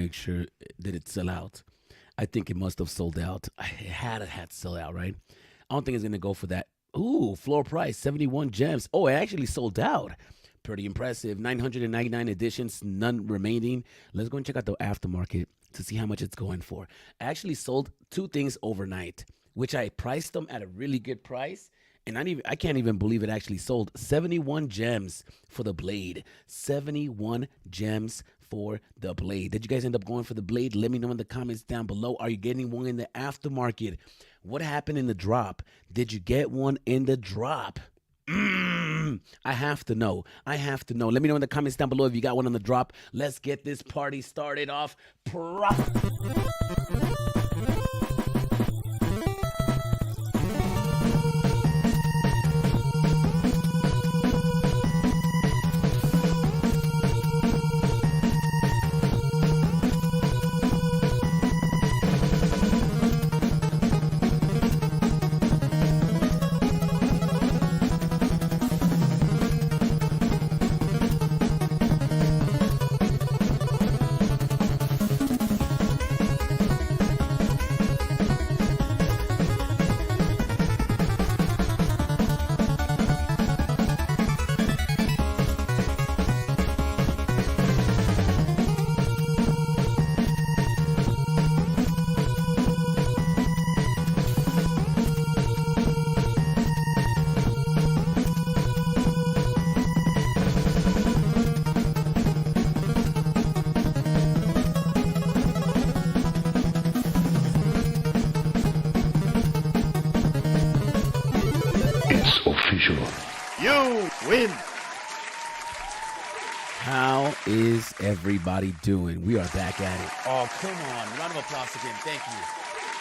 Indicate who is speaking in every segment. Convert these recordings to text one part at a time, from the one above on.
Speaker 1: make sure that it sell out. I think it must have sold out. It had to sell out, right? I don't think it's gonna go for that. Ooh, floor price 71 gems. Oh, it actually sold out. Pretty impressive. 999 editions, none remaining. Let's go and check out the aftermarket to see how much it's going for. I actually sold two things overnight, which I priced them at a really good price. And I can't even believe it actually sold 71 gems for the blade. 71 gems for the blade. Did you guys end up going for the blade? Let me know in the comments down below. Are you getting one in the aftermarket? What happened in the drop? Did you get one in the drop? I have to know. I have to know. Let me know in the comments down below if you got one on the drop. Let's get this party started off proper.
Speaker 2: Official. You win.
Speaker 1: How is everybody doing? We are back at it. Oh, come on. Round of applause again. Thank you.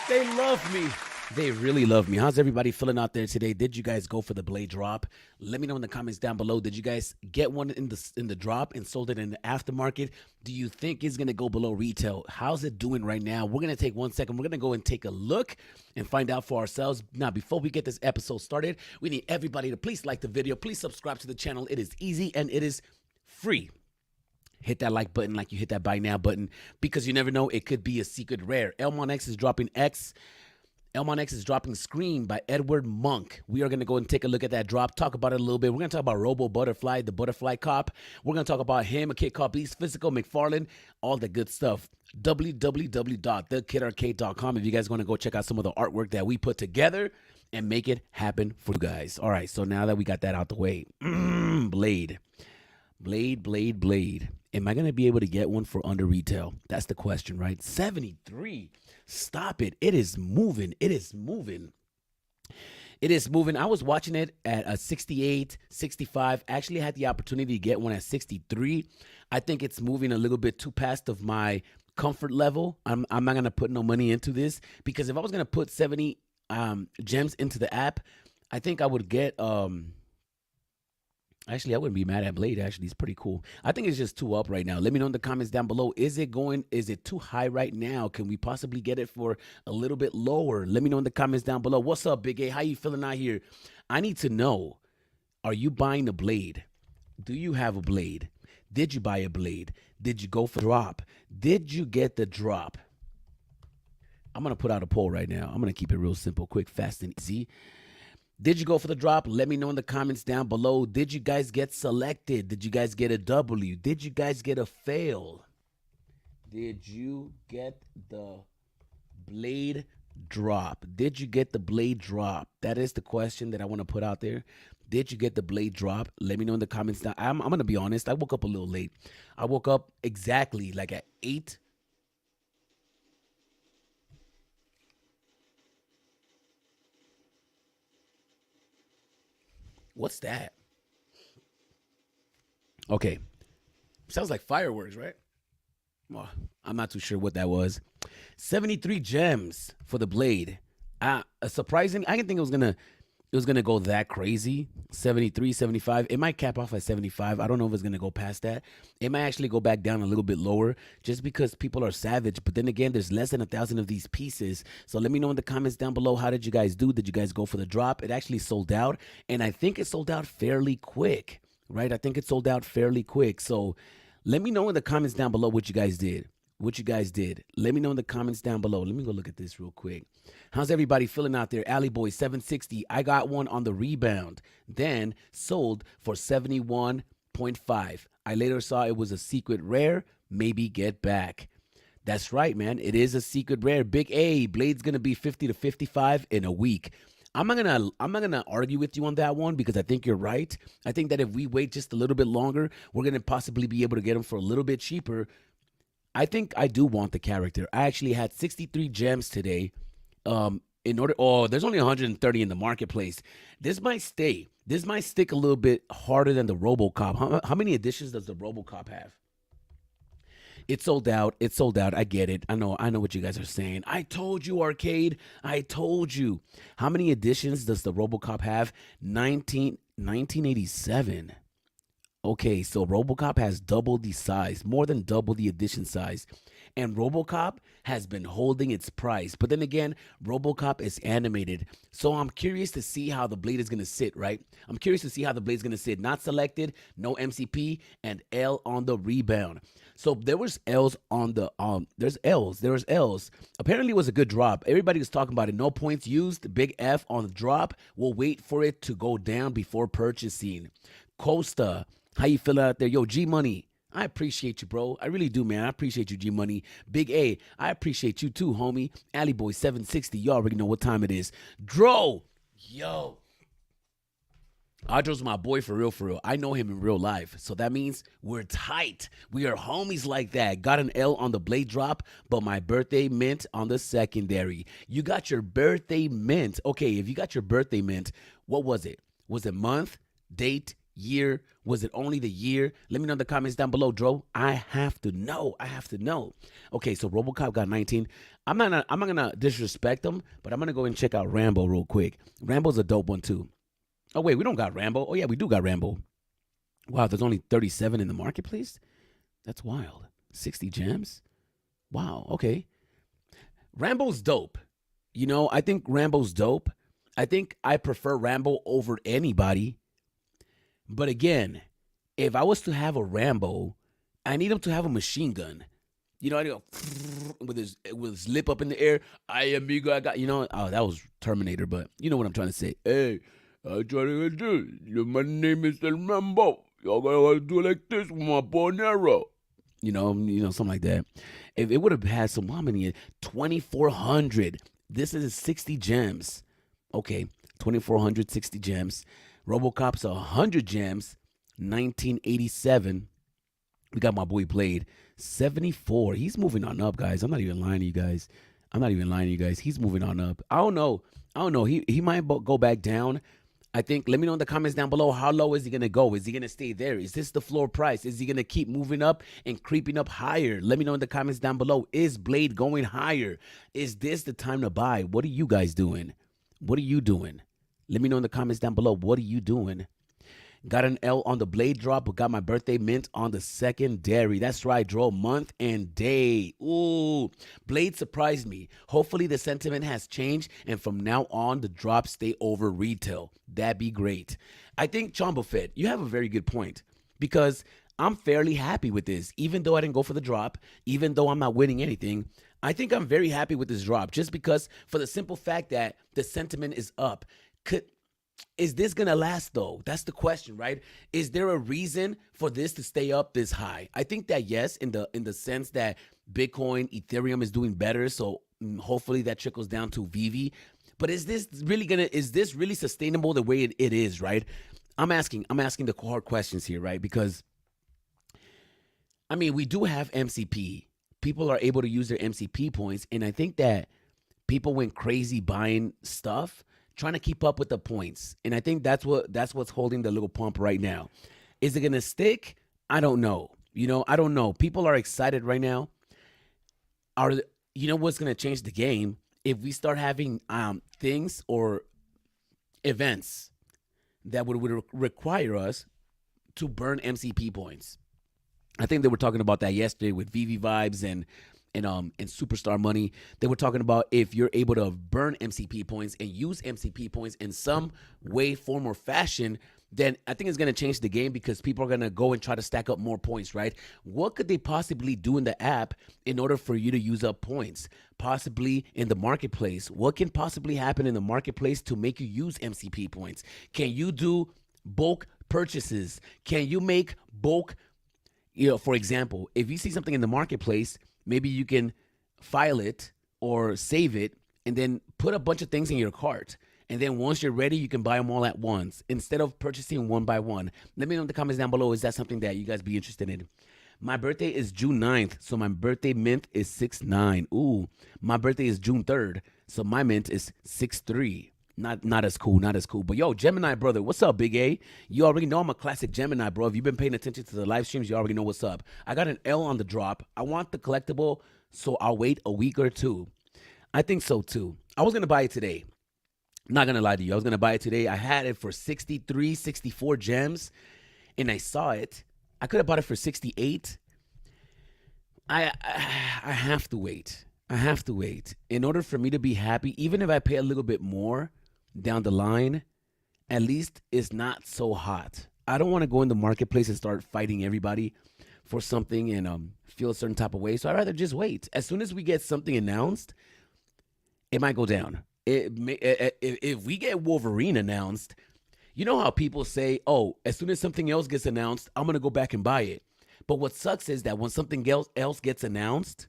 Speaker 1: They love me. They really love me. How's everybody feeling out there today? Did you guys go for the blade drop? Let me know in the comments down below. Did you guys get one in the drop and sold it in the aftermarket? Do you think it's going to go below retail? How's it doing right now? We're going to take 1 second. We're going to go and take a look and find out for ourselves. Now, before we get this episode started, we need everybody to please like the video. Please subscribe to the channel. It is easy and it is free. Hit that like button like you hit that buy now button because you never know. It could be a secret rare. Elmon X is dropping X. Elmon X is dropping Scream by Edward Monk. We are going to go and take a look at that drop, talk about it a little bit. We're going to talk about Robo Butterfly, the Butterfly Cop. We're going to talk about him, a kid called Beast Physical, McFarlane, all the good stuff. www.thekidarcade.com if you guys want to go check out some of the artwork that we put together and make it happen for you guys. All right, so now that we got that out the way, Blade. Am I going to be able to get one for under retail? That's the question, right? 73. Stop it. It is moving. It is moving. It is moving. I was watching it at a 68, 65. Actually, I had the opportunity to get one at 63. I think it's moving a little bit too past of my comfort level. I'm not going to put no money into this because if I was going to put 70 gems into the app, I think I would get actually, I wouldn't be mad at Blade. Actually, it's pretty cool. I think it's just too up right now. Let me know in the comments down below. Is it too high right now? Can we possibly get it for a little bit lower? Let me know in the comments down below. What's up, Big A? How you feeling out here? I need to know, are you buying a Blade? Do you have a Blade? Did you buy a Blade? Did you go for drop? Did you get the drop? I'm going to put out a poll right now. I'm going to keep it real simple, quick, fast, and easy. Did you go for the drop? Let me know in the comments down below. Did you guys get selected? Did you guys get a W? Did you guys get a fail? Did you get the Blade drop? Did you get the Blade drop? That is the question that I want to put out there. Did you get the Blade drop? Let me know in the comments down. I'm going to be honest. I woke up a little late. I woke up exactly like at 8. What's that? Okay. Sounds like fireworks, right? Well, I'm not too sure what that was. 73 gems for the Blade. Surprising. I didn't think it was gonna go that crazy. 73, 75. It might cap off at 75. I don't know if it's gonna go past that. It might actually go back down a little bit lower just because people are savage. But then again, there's less than 1,000 of these pieces. So let me know in the comments down below. How did you guys do? Did you guys go for the drop? It actually sold out, and I think it sold out fairly quick, right? I think it sold out fairly quick. So let me know in the comments down below what you guys did. what you guys did. Let me know in the comments down below. Let me go look at this real quick. How's everybody feeling out there? Alley Boy 760. I got one on the rebound, then sold for 71.5. I later saw it was a secret rare. Maybe get back. That's right, man. It is a secret rare. Big A. Blade's gonna be 50 to 55 in a week. I'm not gonna argue with you on that one because I think you're right. I think that if we wait just a little bit longer, we're gonna possibly be able to get them for a little bit cheaper. I think I do want the character. I actually had 63 gems today. In order, there's only 130 in the marketplace. This might stay. This might stick a little bit harder than the RoboCop. How many editions does the RoboCop have? It's sold out. It's sold out. I get it. I know what you guys are saying. I told you, Arcade. I told you. How many editions does the RoboCop have? 1987. Okay, so RoboCop has double the size, more than double the edition size. And RoboCop has been holding its price. But then again, RoboCop is animated. So I'm curious to see how the blade is going to sit, right? I'm curious to see how the blade's going to sit. Not selected, no MCP, and L on the rebound. So there was L's on the there's L's. There was L's. Apparently it was a good drop. Everybody was talking about it. No points used. Big F on the drop. We'll wait for it to go down before purchasing. Costa, how you feeling out there? Yo, G Money. I appreciate you, bro. I really do, man. I appreciate you, G Money. Big A, I appreciate you too, homie. Alley Boy 760. You already know what time it is. Dro, yo. Audro's my boy for real, for real. I know him in real life. So that means we're tight. We are homies like that. Got an L on the blade drop, but my birthday mint on the secondary. You got your birthday mint. Okay, if you got your birthday mint, what was it? Was it month, date, year? Was it only the year? Let me know in the comments down below, Dro. I have to know. I have to know. Okay, so RoboCop got 19. I'm not gonna disrespect him, but I'm gonna go and check out Rambo real quick. Rambo's a dope one too. Oh wait, we don't got Rambo. Oh yeah, we do got Rambo. Wow, there's only 37 in the marketplace. That's wild. 60 gems. Wow. Okay. Rambo's dope. You know, I think Rambo's dope. I think I prefer Rambo over anybody. But again, if I was to have a Rambo, I need him to have a machine gun. You know, I go with his lip up in the air. I amigo, I got, oh, that was Terminator, but you know what I'm trying to say. Hey, I'm trying to do. My name is El Rambo. Y'all gotta do like this with my bow and arrow. You know, something like that. If it would have had some, how many? 2,400. This is 60 gems. Okay, 2,400, 60 gems. RoboCop's 100 gems, 1987. We got my boy Blade, 74. He's moving on up, guys. I'm not even lying to you guys. He's moving on up. I don't know. He might go back down. I think, let me know in the comments down below, how low is he going to go? Is he going to stay there? Is this the floor price? Is he going to keep moving up and creeping up higher? Let me know in the comments down below. Is Blade going higher? Is this the time to buy? What are you guys doing? What are you doing? Let me know in the comments down below. What are you doing? Got an L on the blade drop, but got my birthday mint on the secondary. That's right, Dro. Month and day. Ooh, Blade surprised me. Hopefully the sentiment has changed, and from now on, the drops stay over retail. That'd be great. I think, Chombofed, you have a very good point, because I'm fairly happy with this. Even though I didn't go for the drop, even though I'm not winning anything, I think I'm very happy with this drop, just because for the simple fact that the sentiment is up. Is this gonna last though? That's the question, right? Is there a reason for this to stay up this high? I think that yes, in the sense that Bitcoin, Ethereum is doing better, so hopefully that trickles down to VV. But is this really sustainable the way it is, right? I'm asking the hard questions here, right? Because I mean, we do have MCP. People are able to use their MCP points, and I think that people went crazy buying stuff, trying to keep up with the points. And I think that's what's holding the little pump right now. Is it going to stick? I don't know. I don't know. People are excited right now. What's going to change the game? If we start having things or events that would require us to burn MCP points. I think they were talking about that yesterday with VV Vibes and Superstar Money. They were talking about if you're able to burn MCP points and use MCP points in some way, form, or fashion, then I think it's going to change the game because people are going to go and try to stack up more points, right? What could they possibly do in the app in order for you to use up points? Possibly in the marketplace. What can possibly happen in the marketplace to make you use MCP points? Can you do bulk purchases? Can you make bulk, for example, if you see something in the marketplace, maybe you can file it or save it and then put a bunch of things in your cart. And then once you're ready, you can buy them all at once instead of purchasing one by one. Let me know in the comments down below. Is that something that you guys be interested in? My birthday is June 9th, so my birthday mint is 6'9". Ooh, my birthday is June 3rd, so my mint is 6'3". Not as cool, not as cool. But yo, Gemini brother, what's up, Big A? You already know I'm a classic Gemini, bro. If you've been paying attention to the live streams, you already know what's up. I got an L on the drop. I want the collectible, so I'll wait a week or two. I think so too. I was gonna buy it today. Not gonna lie to you. I was gonna buy it today. I had it for 63, 64 gems, and I saw it. I could have bought it for 68. I have to wait. I have to wait. In order for me to be happy, even if I pay a little bit more down the line, at least it's not so hot. I don't want to go in the marketplace and start fighting everybody for something and feel a certain type of way. So I'd rather just wait. As soon as we get something announced, it might go down. If we get Wolverine announced, you know how people say, oh, as soon as something else gets announced, I'm going to go back and buy it. But what sucks is that when something else gets announced,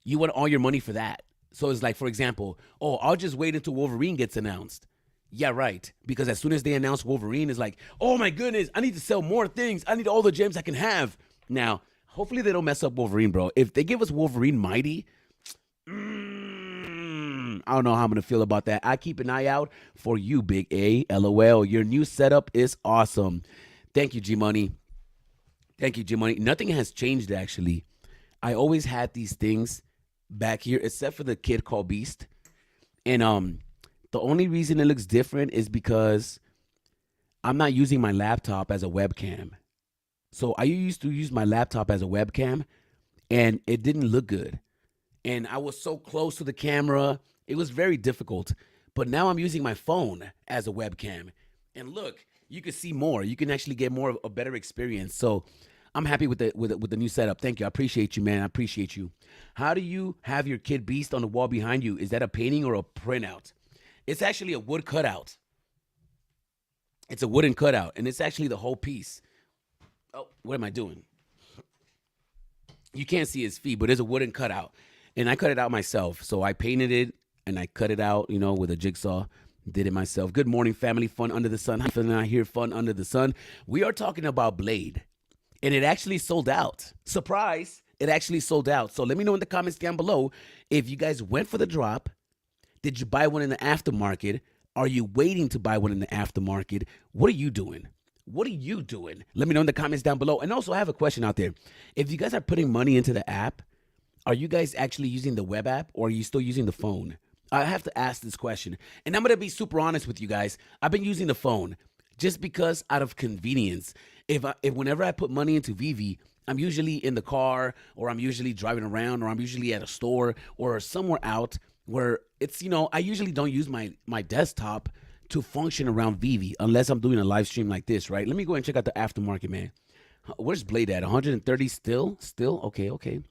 Speaker 1: you want all your money for that. So it's like, for example, oh, I'll just wait until Wolverine gets announced. Yeah, right. Because as soon as they announce Wolverine, it's like, oh my goodness, I need to sell more things. I need all the gems I can have. Now, hopefully they don't mess up Wolverine, bro. If they give us Wolverine Mighty, I don't know how I'm going to feel about that. I keep an eye out for you, Big A. LOL. Your new setup is awesome. Thank you, G-Money. Thank you, G-Money. Nothing has changed, actually. I always had these things back here, except for the kid called Beast. And the only reason it looks different is because I'm not using my laptop as a webcam. So I used to use my laptop as a webcam, and it didn't look good. And I was so close to the camera. It was very difficult. But now I'm using my phone as a webcam. And look, you can see more. You can actually get more of a better experience. So I'm happy with the new setup. Thank you. I appreciate you, man. I appreciate you. How do you have your kid Beast on the wall behind you? Is that a painting or a printout? It's actually a wood cutout. It's a wooden cutout, and it's actually the whole piece. Oh, what am I doing? You can't see his feet, but it's a wooden cutout. And I cut it out myself. So I painted it, and I cut it out, with a jigsaw. Did it myself. Good morning, family. Fun under the sun. Fun out here, fun under the sun. We are talking about Blade. And it actually sold out. Surprise, it actually sold out. So let me know in the comments down below if you guys went for the drop. Did you buy one in the aftermarket? Are you waiting to buy one in the aftermarket? What are you doing? What are you doing? Let me know in the comments down below. And also, I have a question out there. If you guys are putting money into the app, are you guys actually using the web app or are you still using the phone? I have to ask this question. And I'm going to be super honest with you guys. I've been using the phone just because out of convenience. If whenever I put money into Vivi, I'm usually in the car or I'm usually driving around or I'm usually at a store or somewhere out where it's, I usually don't use my desktop to function around Vivi unless I'm doing a live stream like this, right? Let me go and check out the aftermarket, man. Where's Blade at? 130 still? Still? Okay.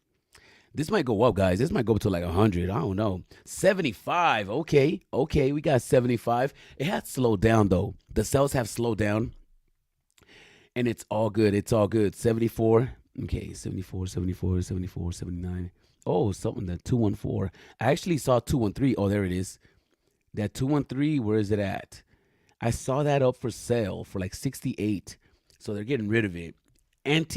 Speaker 1: This might go up, guys. This might go up to like 100. I don't know. 75. Okay. We got 75. It has slowed down, though. The sales have slowed down. And it's all good. 74. Okay. 74, 79. Oh, something that 214. I actually saw 213. Oh, there it is. That 213, where is it at? I saw that up for sale for like 68. So they're getting rid of it.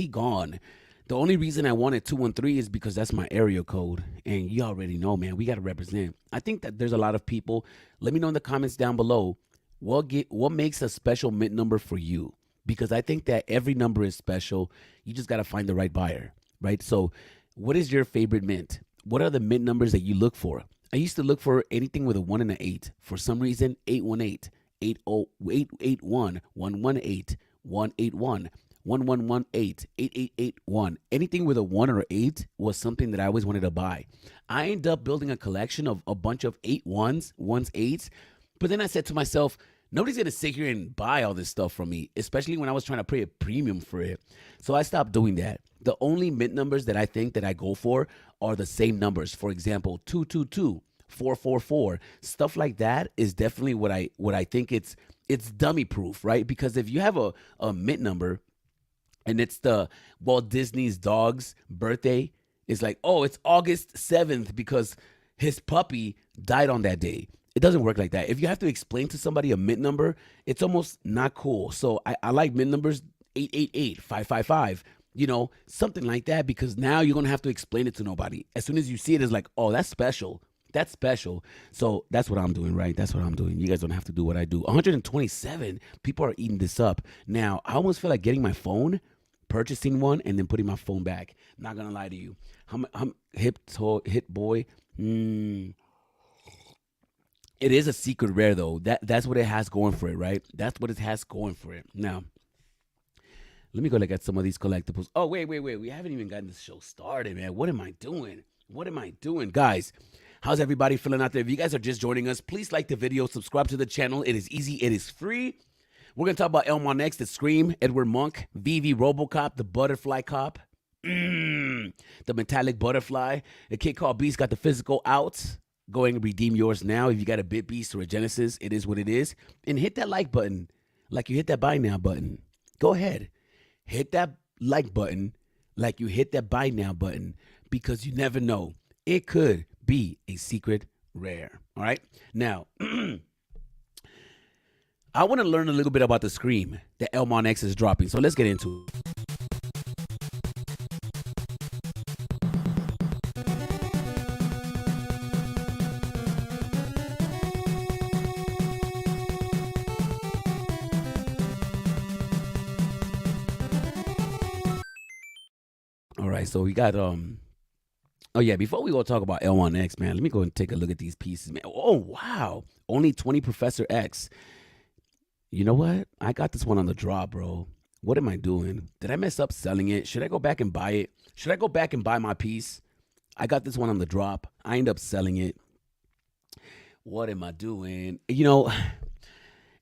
Speaker 1: Gone. The only reason I wanted 213 is because that's my area code. And you already know, man, we got to represent. I think that there's a lot of people. Let me know in the comments down below what makes a special mint number for you. Because I think that every number is special. You just got to find the right buyer, right? So what is your favorite mint? What are the mint numbers that you look for? I used to look for anything with a 1 and an 8. For some reason, 818, 881, 118, 181. 1118, 8881. Anything with a 1 or 8 was something that I always wanted to buy. I ended up building a collection of a bunch of 8 1s, 8s. But then I said to myself, Nobody's gonna sit here and buy all this stuff from me, especially when I was trying to pay a premium for it. So I stopped doing that. The only mint numbers that I think that I go for are the same numbers. For example, 222, 444, stuff like that is definitely what I think it's dummy proof, right? Because if you have a mint number and it's the Walt Disney's dog's birthday, it's like, oh, it's August 7th because his puppy died on that day. It doesn't work like that. If you have to explain to somebody a mint number, it's almost not cool. So I like mint numbers 888, 555, something like that, because now you're going to have to explain it to nobody. As soon as you see it, it's like, oh, that's special. That's special. So that's what I'm doing, right? That's what I'm doing. You guys don't have to do what I do. 127 people are eating this up. Now, I almost feel like getting my phone, purchasing one, and then putting my phone back. Not going to lie to you. I'm hit boy. It is a secret rare, though. That's what it has going for it, right? That's what it has going for it. Now, let me go look at some of these collectibles. Oh, wait. We haven't even gotten this show started, man. What am I doing? Guys, how's everybody feeling out there? If you guys are just joining us, please like the video, subscribe to the channel. It is easy. It is free. We're going to talk about Elmore next. The Scream, Edward Monk, VV Robocop, the Butterfly Cop, the Metallic Butterfly. The kid called Beast got the physical out. Go ahead and redeem yours now. If you got a Bit Beast or a Genesis, it is what it is. And hit that like button like you hit that buy now button. Go ahead. Hit that like button like you hit that buy now button, because you never know. It could be a secret rare. All right? Now, I want to learn a little bit about the Scream that Elmon X is dropping. So let's get into it. All right, so we got oh yeah, before we go talk about L1X, man, let me go and take a look at these pieces, man. Oh wow, only 20 Professor X. You know what? I got this one on the drop, bro. What am I doing? Did I mess up selling it? Should I go back and buy it? Should I go back and buy my piece? I got this one on the drop. I end up selling it. What am I doing?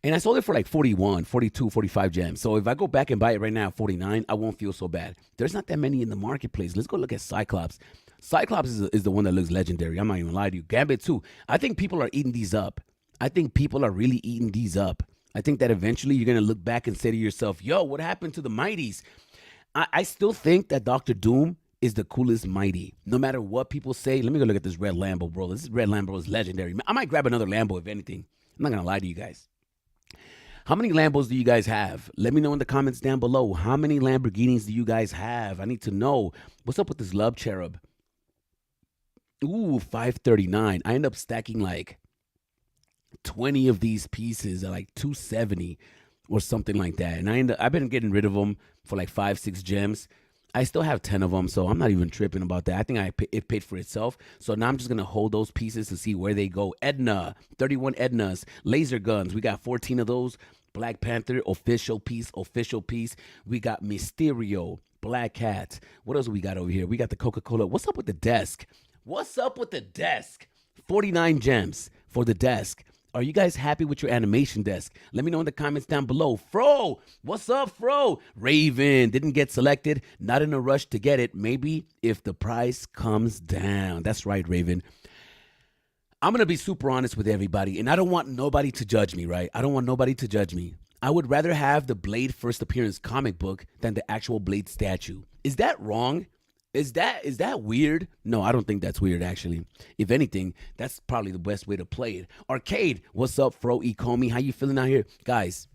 Speaker 1: And I sold it for like 41, 42, 45 gems. So if I go back and buy it right now at 49, I won't feel so bad. There's not that many in the marketplace. Let's go look at Cyclops. Cyclops is the one that looks legendary. I'm not even lying to you. Gambit too. I think people are eating these up. I think people are really eating these up. I think that eventually you're going to look back and say to yourself, yo, what happened to the Mighties? I still think that Dr. Doom is the coolest Mighty. No matter what people say. Let me go look at this red Lambo, bro. This red Lambo is legendary. I might grab another Lambo if anything. I'm not going to lie to you guys. How many Lambos do you guys have? Let me know in the comments down below. How many Lamborghinis do you guys have? I need to know. What's up with this Love Cherub? Ooh, 539. I end up stacking like 20 of these pieces at like 270 or something like that. And I've been getting rid of them for like 5-6 gems. I still have 10 of them, so I'm not even tripping about that. I think it paid for itself. So now I'm just going to hold those pieces to see where they go. Edna, 31 Ednas, laser guns. We got 14 of those. Black Panther, official piece. We got Mysterio, Black Cat. What else we got over here? We got the Coca-Cola. What's up with the desk? 49 gems for the desk. Are you guys happy with your animation desk? Let me know in the comments down below. Fro, what's up, Fro? Raven didn't get selected. Not in a rush to get it. Maybe if the price comes down. That's right, Raven. I'm going to be super honest with everybody, and I don't want nobody to judge me, right? I don't want nobody to judge me. I would rather have the Blade first appearance comic book than the actual Blade statue. Is that wrong? Is that weird? No, I don't think that's weird, actually. If anything, that's probably the best way to play it. Arcade, what's up, Fro Ecomi? How you feeling out here? Guys,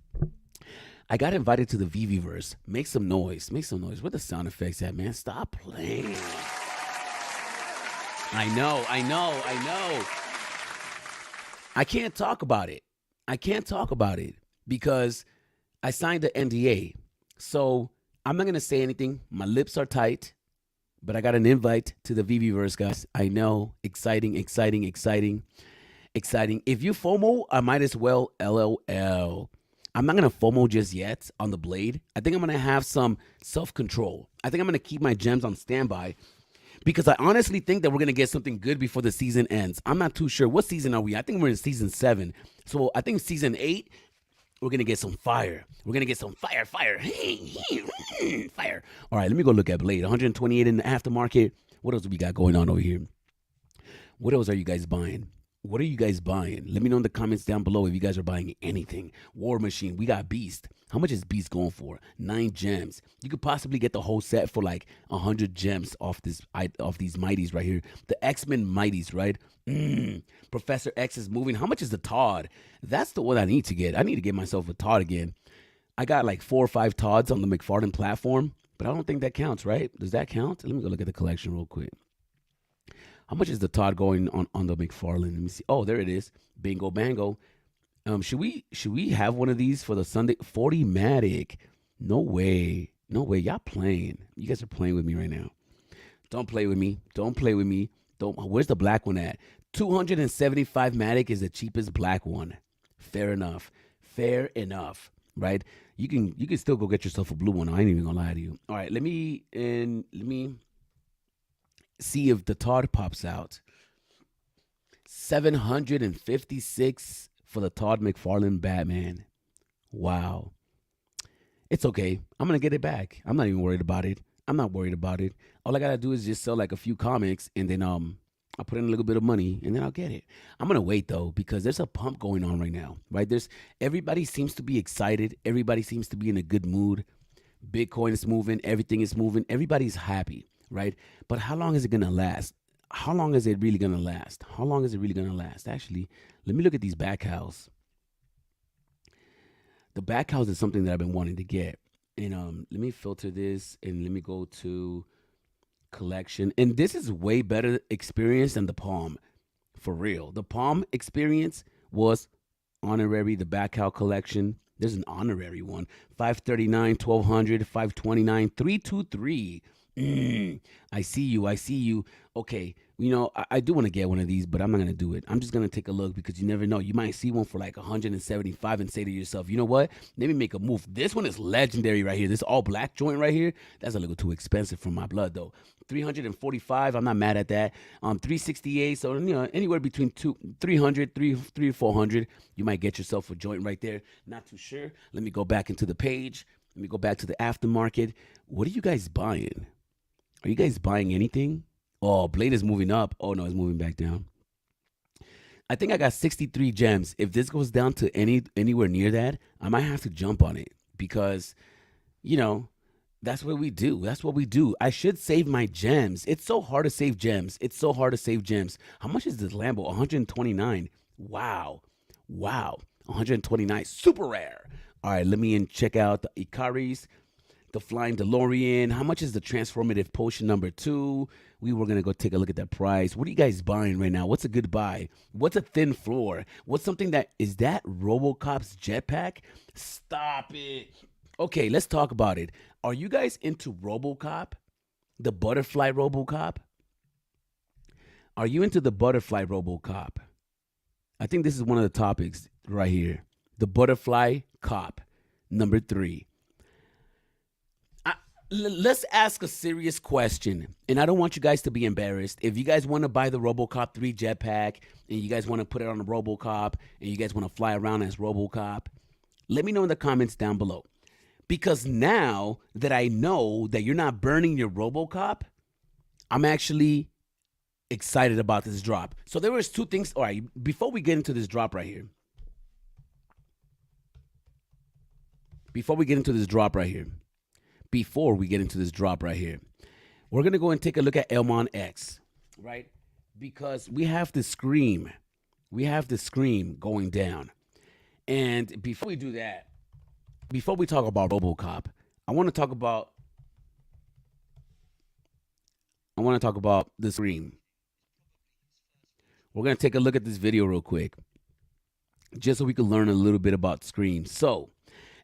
Speaker 1: I got invited to the VVverse. Make some noise. Where the sound effects at, man? Stop playing. I know. I can't talk about it. Because I signed the NDA. So I'm not going to say anything. My lips are tight. But I got an invite to the VVverse, guys. I know. Exciting. If you FOMO, I might as well LOL. I'm not going to FOMO just yet on the Blade. I think I'm going to have some self-control. I think I'm going to keep my gems on standby because I honestly think that we're going to get something good before the season ends. I'm not too sure. What season are we? I think we're in season 7. So I think season 8, We're gonna get some fire. We're gonna get some fire, fire, fire. All right, let me go look at Blade. 128 in the aftermarket. What else we got going on over here? What else are you guys buying? What are you guys buying? Let me know in the comments down below if you guys are buying anything. War Machine, we got Beast. How much is Beast going for? 9 gems. You could possibly get the whole set for like 100 gems off these Mighties right here. The X-Men Mighties, right? Professor X is moving. How much is the Todd? That's the one I need to get. I need to get myself a Todd again. I got like 4 or 5 Todds on the McFarlane platform, but I don't think that counts, right? Does that count? Let me go look at the collection real quick. How much is the Todd going on the McFarlane? Let me see. Oh, there it is. Bingo bango. Should we have one of these for the Sunday 40 Matic? No way. No way. Y'all playing. You guys are playing with me right now. Don't play with me. Don't play with me. Don't. Where's the black one at? 275 Matic is the cheapest black one. Fair enough. Fair enough. Right? You can still go get yourself a blue one. I ain't even gonna lie to you. All right, let me see if the Todd pops out. 756 for the Todd McFarlane Batman. Wow. It's okay. I'm going to get it back. I'm not even worried about it. I'm not worried about it. All I got to do is just sell like a few comics and then I'll put in a little bit of money and then I'll get it. I'm going to wait though because there's a pump going on right now, right? Everybody seems to be excited. Everybody seems to be in a good mood. Bitcoin is moving. Everything is moving. Everybody's happy. Right? But how long is it going to last? How long is it really going to last? How long is it really going to last? Actually, let me look at these back cows. The back cows is something that I've been wanting to get. And let me filter this and let me go to collection. And this is way better experience than the Palm. For real. The Palm experience was honorary, the back cow collection. There's an honorary one. 539, 1200, 529, 323. I see you. I see you. Okay. I do want to get one of these, but I'm not going to do it. I'm just going to take a look because you never know. You might see one for like 175 and say to yourself, you know what? Let me make a move. This one is legendary right here. This all black joint right here. That's a little too expensive for my blood though. 345. I'm not mad at that. 368. So, anywhere between 300, 400, you might get yourself a joint right there. Not too sure. Let me go back into the page. Let me go back to the aftermarket. What are you guys buying? Are you guys buying anything? Oh, Blade is moving up. Oh, no, it's moving back down. I think I got 63 gems. If this goes down to anywhere near that, I might have to jump on it because, that's what we do. That's what we do. I should save my gems. It's so hard to save gems. It's so hard to save gems. How much is this Lambo? 129. Wow. 129. Super rare. All right, let me check out the Icaris. The Flying DeLorean. How much is the Transformative Potion number 2? We were going to go take a look at that price. What are you guys buying right now? What's a good buy? What's a thin floor? What's something is that RoboCop's jetpack? Stop it. Okay, let's talk about it. Are you guys into RoboCop? The butterfly RoboCop? Are you into the butterfly RoboCop? I think this is one of the topics right here. The butterfly cop, number 3. Let's ask a serious question, and I don't want you guys to be embarrassed. If you guys want to buy the RoboCop 3 jetpack, and you guys want to put it on a RoboCop, and you guys want to fly around as RoboCop, let me know in the comments down below. Because now that I know that you're not burning your RoboCop, I'm actually excited about this drop. So there was 2 things. All right, before we get into this drop right here. Before we get into this drop right here, we're going to go and take a look at Elmon X, right? Because we have the Scream. We have the Scream going down. And before we do that, before we talk about RoboCop, I want to talk about the Scream. We're going to take a look at this video real quick, just so we can learn a little bit about Scream. So,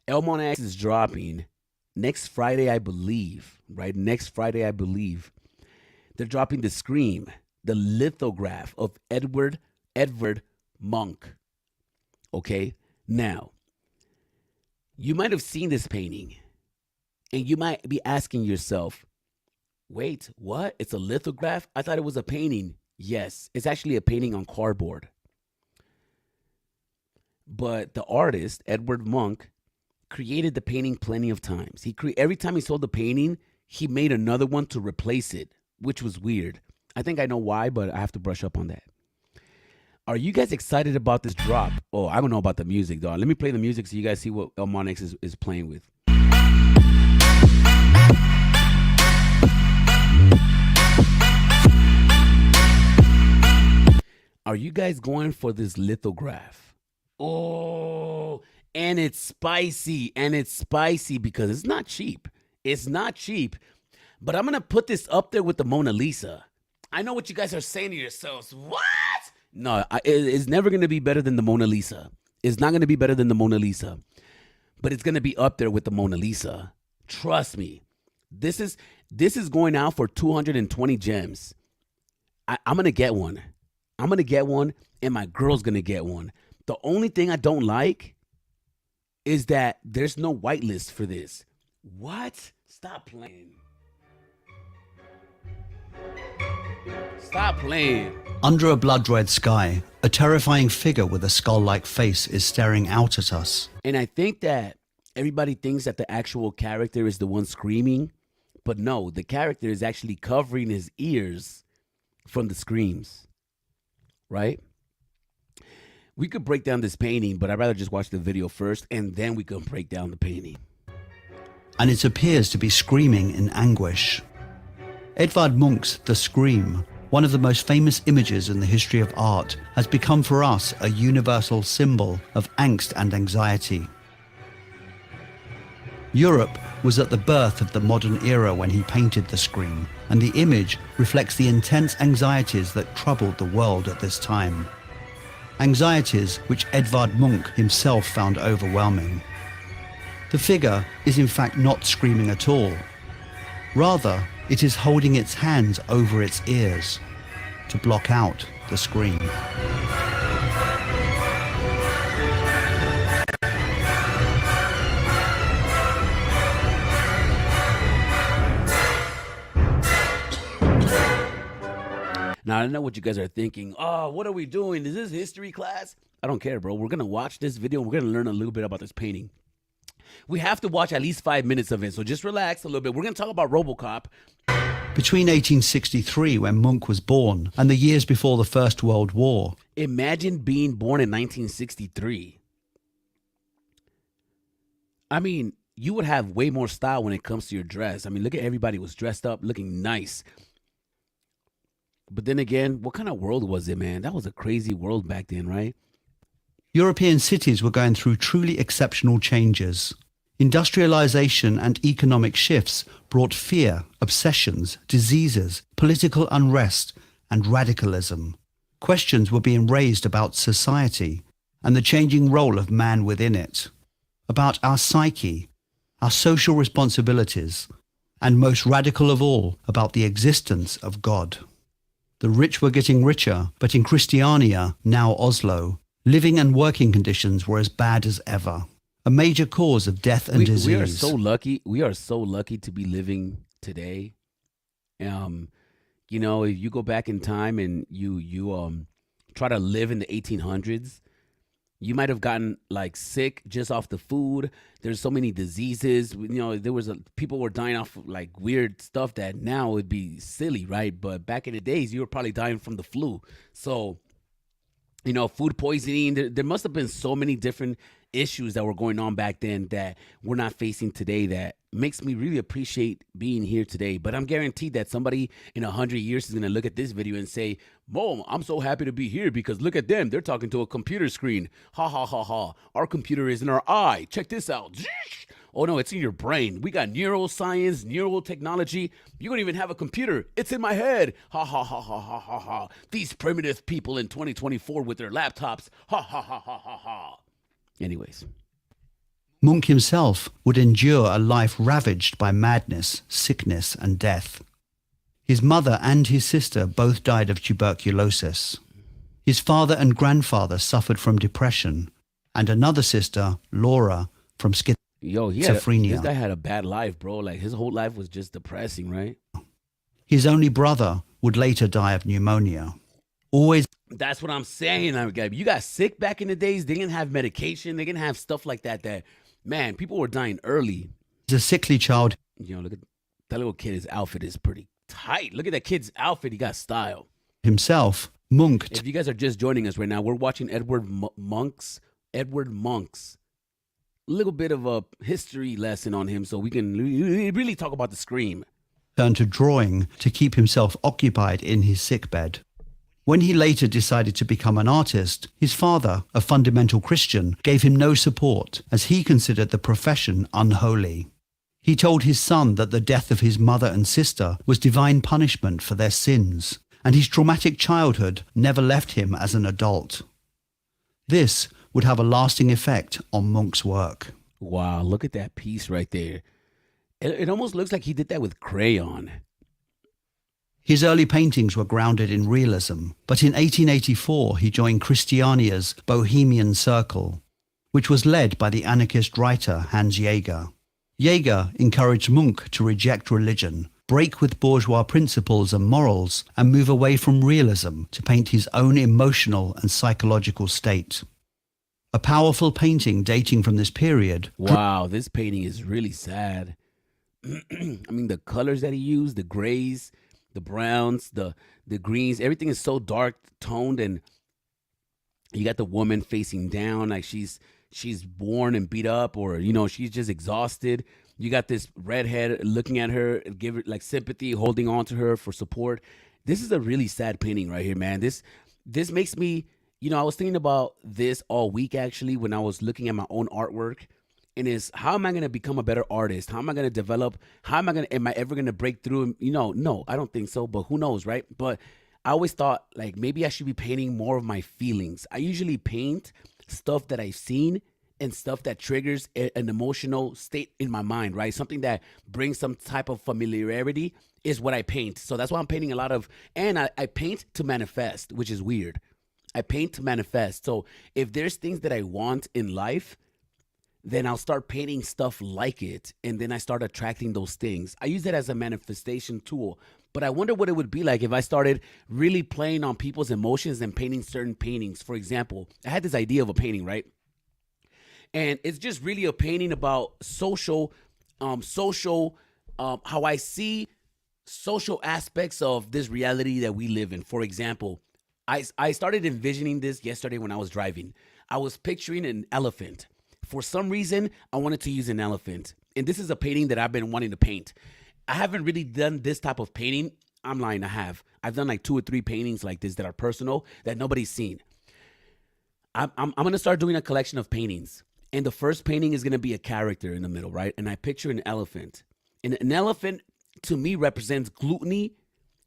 Speaker 1: Elmon X is dropping next Friday, I believe, right? Next Friday, I believe. They're dropping the Scream, the lithograph of Edward Monk. Okay? Now, you might have seen this painting, and you might be asking yourself, wait, what? It's a lithograph? I thought it was a painting. Yes, it's actually a painting on cardboard. But the artist, Edward Munch, created the painting plenty of times. Every time he sold the painting, he made another one to replace it, which was weird. I think I know why, but I have to brush up on that. Are you guys excited about this drop? Oh, I don't know about the music, though. Let me play the music so you guys see what Elmonix is playing with. Are you guys going for this lithograph? Oh, and it's spicy. And it's spicy because it's not cheap. It's not cheap. But I'm going to put this up there with the Mona Lisa. I know what you guys are saying to yourselves. What? No, it's never going to be better than the Mona Lisa. It's not going to be better than the Mona Lisa. But it's going to be up there with the Mona Lisa. Trust me. This is going out for 220 gems. I'm going to get one. I'm going to get one, and my girl's going to get one. The only thing I don't like is that there's no whitelist for this. What? Stop playing. Stop playing.
Speaker 3: Under a blood-red sky, a terrifying figure with a skull-like face is staring out at us.
Speaker 1: And I think that everybody thinks that the actual character is the one screaming, but no, the character is actually covering his ears from the screams. Right? We could break down this painting, but I'd rather just watch the video first, and then we can break down the painting.
Speaker 3: And it appears to be screaming in anguish. Edvard Munch's The Scream, one of the most famous images in the history of art, has become for us a universal symbol of angst and anxiety. Europe was at the birth of the modern era when he painted The Scream, and the image reflects the intense anxieties that troubled the world at this time. Anxieties which Edvard Munch himself found overwhelming. The figure is in fact not screaming at all. Rather, it is holding its hands over its ears to block out the scream.
Speaker 1: Now, I know what you guys are thinking. Oh, what are we doing? Is this history class? I don't care, bro. We're going to watch this video, and we're going to learn a little bit about this painting. We have to watch at least 5 minutes of it, so just relax a little bit. We're going to talk about RoboCop.
Speaker 3: Between 1863, when Munch was born, and the years before the First World War.
Speaker 1: Imagine being born in 1963. I mean, you would have way more style when it comes to your dress. I mean, look at everybody was dressed up, looking nice. But then again, what kind of world was it, man? That was a crazy world back then, right?
Speaker 3: European cities were going through truly exceptional changes. Industrialization and economic shifts brought fear, obsessions, diseases, political unrest, and radicalism. Questions were being raised about society and the changing role of man within it, about our psyche, our social responsibilities, and most radical of all, about the existence of God. The rich were getting richer, but in Christiania, now Oslo, living and working conditions were as bad as ever. A major cause of death and disease.
Speaker 1: We are so lucky. We are so lucky to be living today. You know, if you go back in time and you try to live in the 1800s, you might have gotten like sick just off the food. There's so many diseases. You know, people were dying off of like weird stuff that now would be silly, right? But back in the days, you were probably dying from the flu. So, you know, food poisoning. There must have been so many different issues that were going on back then that we're not facing today that makes me really appreciate being here today. But I'm guaranteed that somebody in 100 years is going to look at this video and say, Mom, I'm so happy to be here because look at them. They're talking to a computer screen. Ha, ha, ha, ha. Our computer is in our eye. Check this out. Oh, no, it's in your brain. We got neuroscience, neurotechnology. You don't even have a computer. It's in my head. Ha, ha, ha, ha, ha, ha, ha. These primitive people in 2024 with their laptops. Ha, ha, ha, ha, ha, ha. Anyways.
Speaker 3: Munch himself would endure a life ravaged by madness, sickness, and death. His mother and his sister both died of tuberculosis. His father and grandfather suffered from depression, and another sister, Laura, from schizophrenia.
Speaker 1: This guy had a bad life, bro. Like, his whole life was just depressing, right?
Speaker 3: His only brother would later die of pneumonia. always
Speaker 1: That's what I'm saying. You got sick back in the days. They didn't have medication. They didn't have stuff like that. Man, people were dying early.
Speaker 3: a sickly child
Speaker 1: Look at that little kid. His outfit is pretty tight. Look at that kid's outfit. He got style.
Speaker 3: himself, Munch
Speaker 1: If you guys are just joining us right now, we're watching Edward Monk's. A little bit of a history lesson on him so we can really talk about the Scream.
Speaker 3: turned to drawing to keep himself occupied in his sickbed. When he later decided to become an artist, his father, a fundamental Christian, gave him no support as he considered the profession unholy. He told his son that the death of his mother and sister was divine punishment for their sins, and his traumatic childhood never left him as an adult. This would have a lasting effect on Munch's work.
Speaker 1: Wow, look at that piece right there. It almost looks like he did that with crayon.
Speaker 3: His early paintings were grounded in realism, but in 1884 he joined Christiania's Bohemian Circle, which was led by the anarchist writer Hans Jaeger. Jaeger encouraged Munch to reject religion, break with bourgeois principles and morals, and move away from realism to paint his own emotional and psychological state. A powerful painting dating from this period.
Speaker 1: Wow, this painting is really sad. I mean, the colors that he used, the grays, the browns, the greens, everything is so dark toned, and you got the woman facing down like she's worn and beat up, or she's just exhausted. You got this redhead looking at her, give her like sympathy, holding on to her for support. This is a really sad painting right here, man. This makes me, I was thinking about this all week actually when I was looking at my own artwork. And is, how am I going to become a better artist? How am I going to develop? Am I ever going to break through? No, I don't think so, but who knows, right? But I always thought like maybe I should be painting more of my feelings. I usually paint stuff that I've seen and stuff that triggers an emotional state in my mind, right? Something that brings some type of familiarity is what I paint. So that's why I'm painting a lot of, and I paint to manifest, which is weird. I paint to manifest. So if there's things that I want in life, then I'll start painting stuff like it, and then I start attracting those things. I use it as a manifestation tool, but I wonder what it would be like if I started really playing on people's emotions and painting certain paintings. For example, I had this idea of a painting, right? And it's just really a painting about how I see social aspects of this reality that we live in. For example, I started envisioning this yesterday when I was driving. I was picturing an elephant. For some reason, I wanted to use an elephant. And this is a painting that I've been wanting to paint. I haven't really done this type of painting. I'm lying, I have. I've done like 2 or 3 paintings like this that are personal that nobody's seen. I'm going to start doing a collection of paintings. And the first painting is going to be a character in the middle, right? And I picture an elephant. And an elephant, to me, represents gluttony,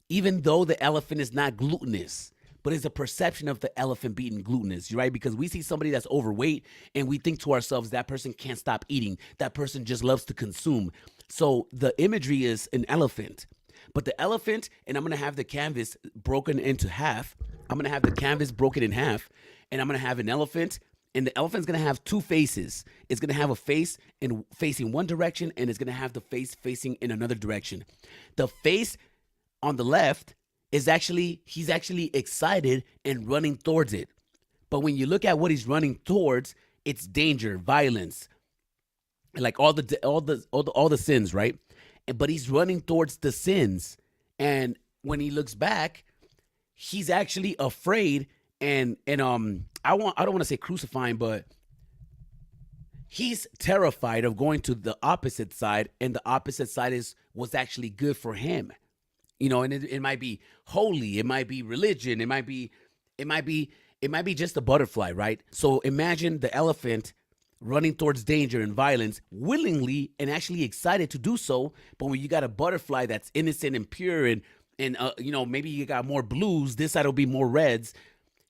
Speaker 1: even though the elephant is not glutinous. But it's a perception of the elephant being glutinous, right? Because we see somebody that's overweight and we think to ourselves, that person can't stop eating. That person just loves to consume. So the imagery is an elephant. But the elephant, and I'm going to have the canvas broken into half. I'm going to have the canvas broken in half, and I'm going to have an elephant. And the elephant's going to have 2 faces. It's going to have a face facing one direction, and it's going to have the face facing in another direction. The face on the left he's actually excited and running towards it. But when you look at what he's running towards, it's danger, violence, like all the sins, right? But he's running towards the sins. And when he looks back, he's actually afraid and I don't want to say crucifying, but he's terrified of going to the opposite side, and the opposite side was actually good for him. And it might be holy, it might be religion, it might be just a butterfly, right? So imagine the elephant running towards danger and violence willingly and actually excited to do so. But when you got a butterfly that's innocent and pure and maybe you got more blues, this side will be more reds.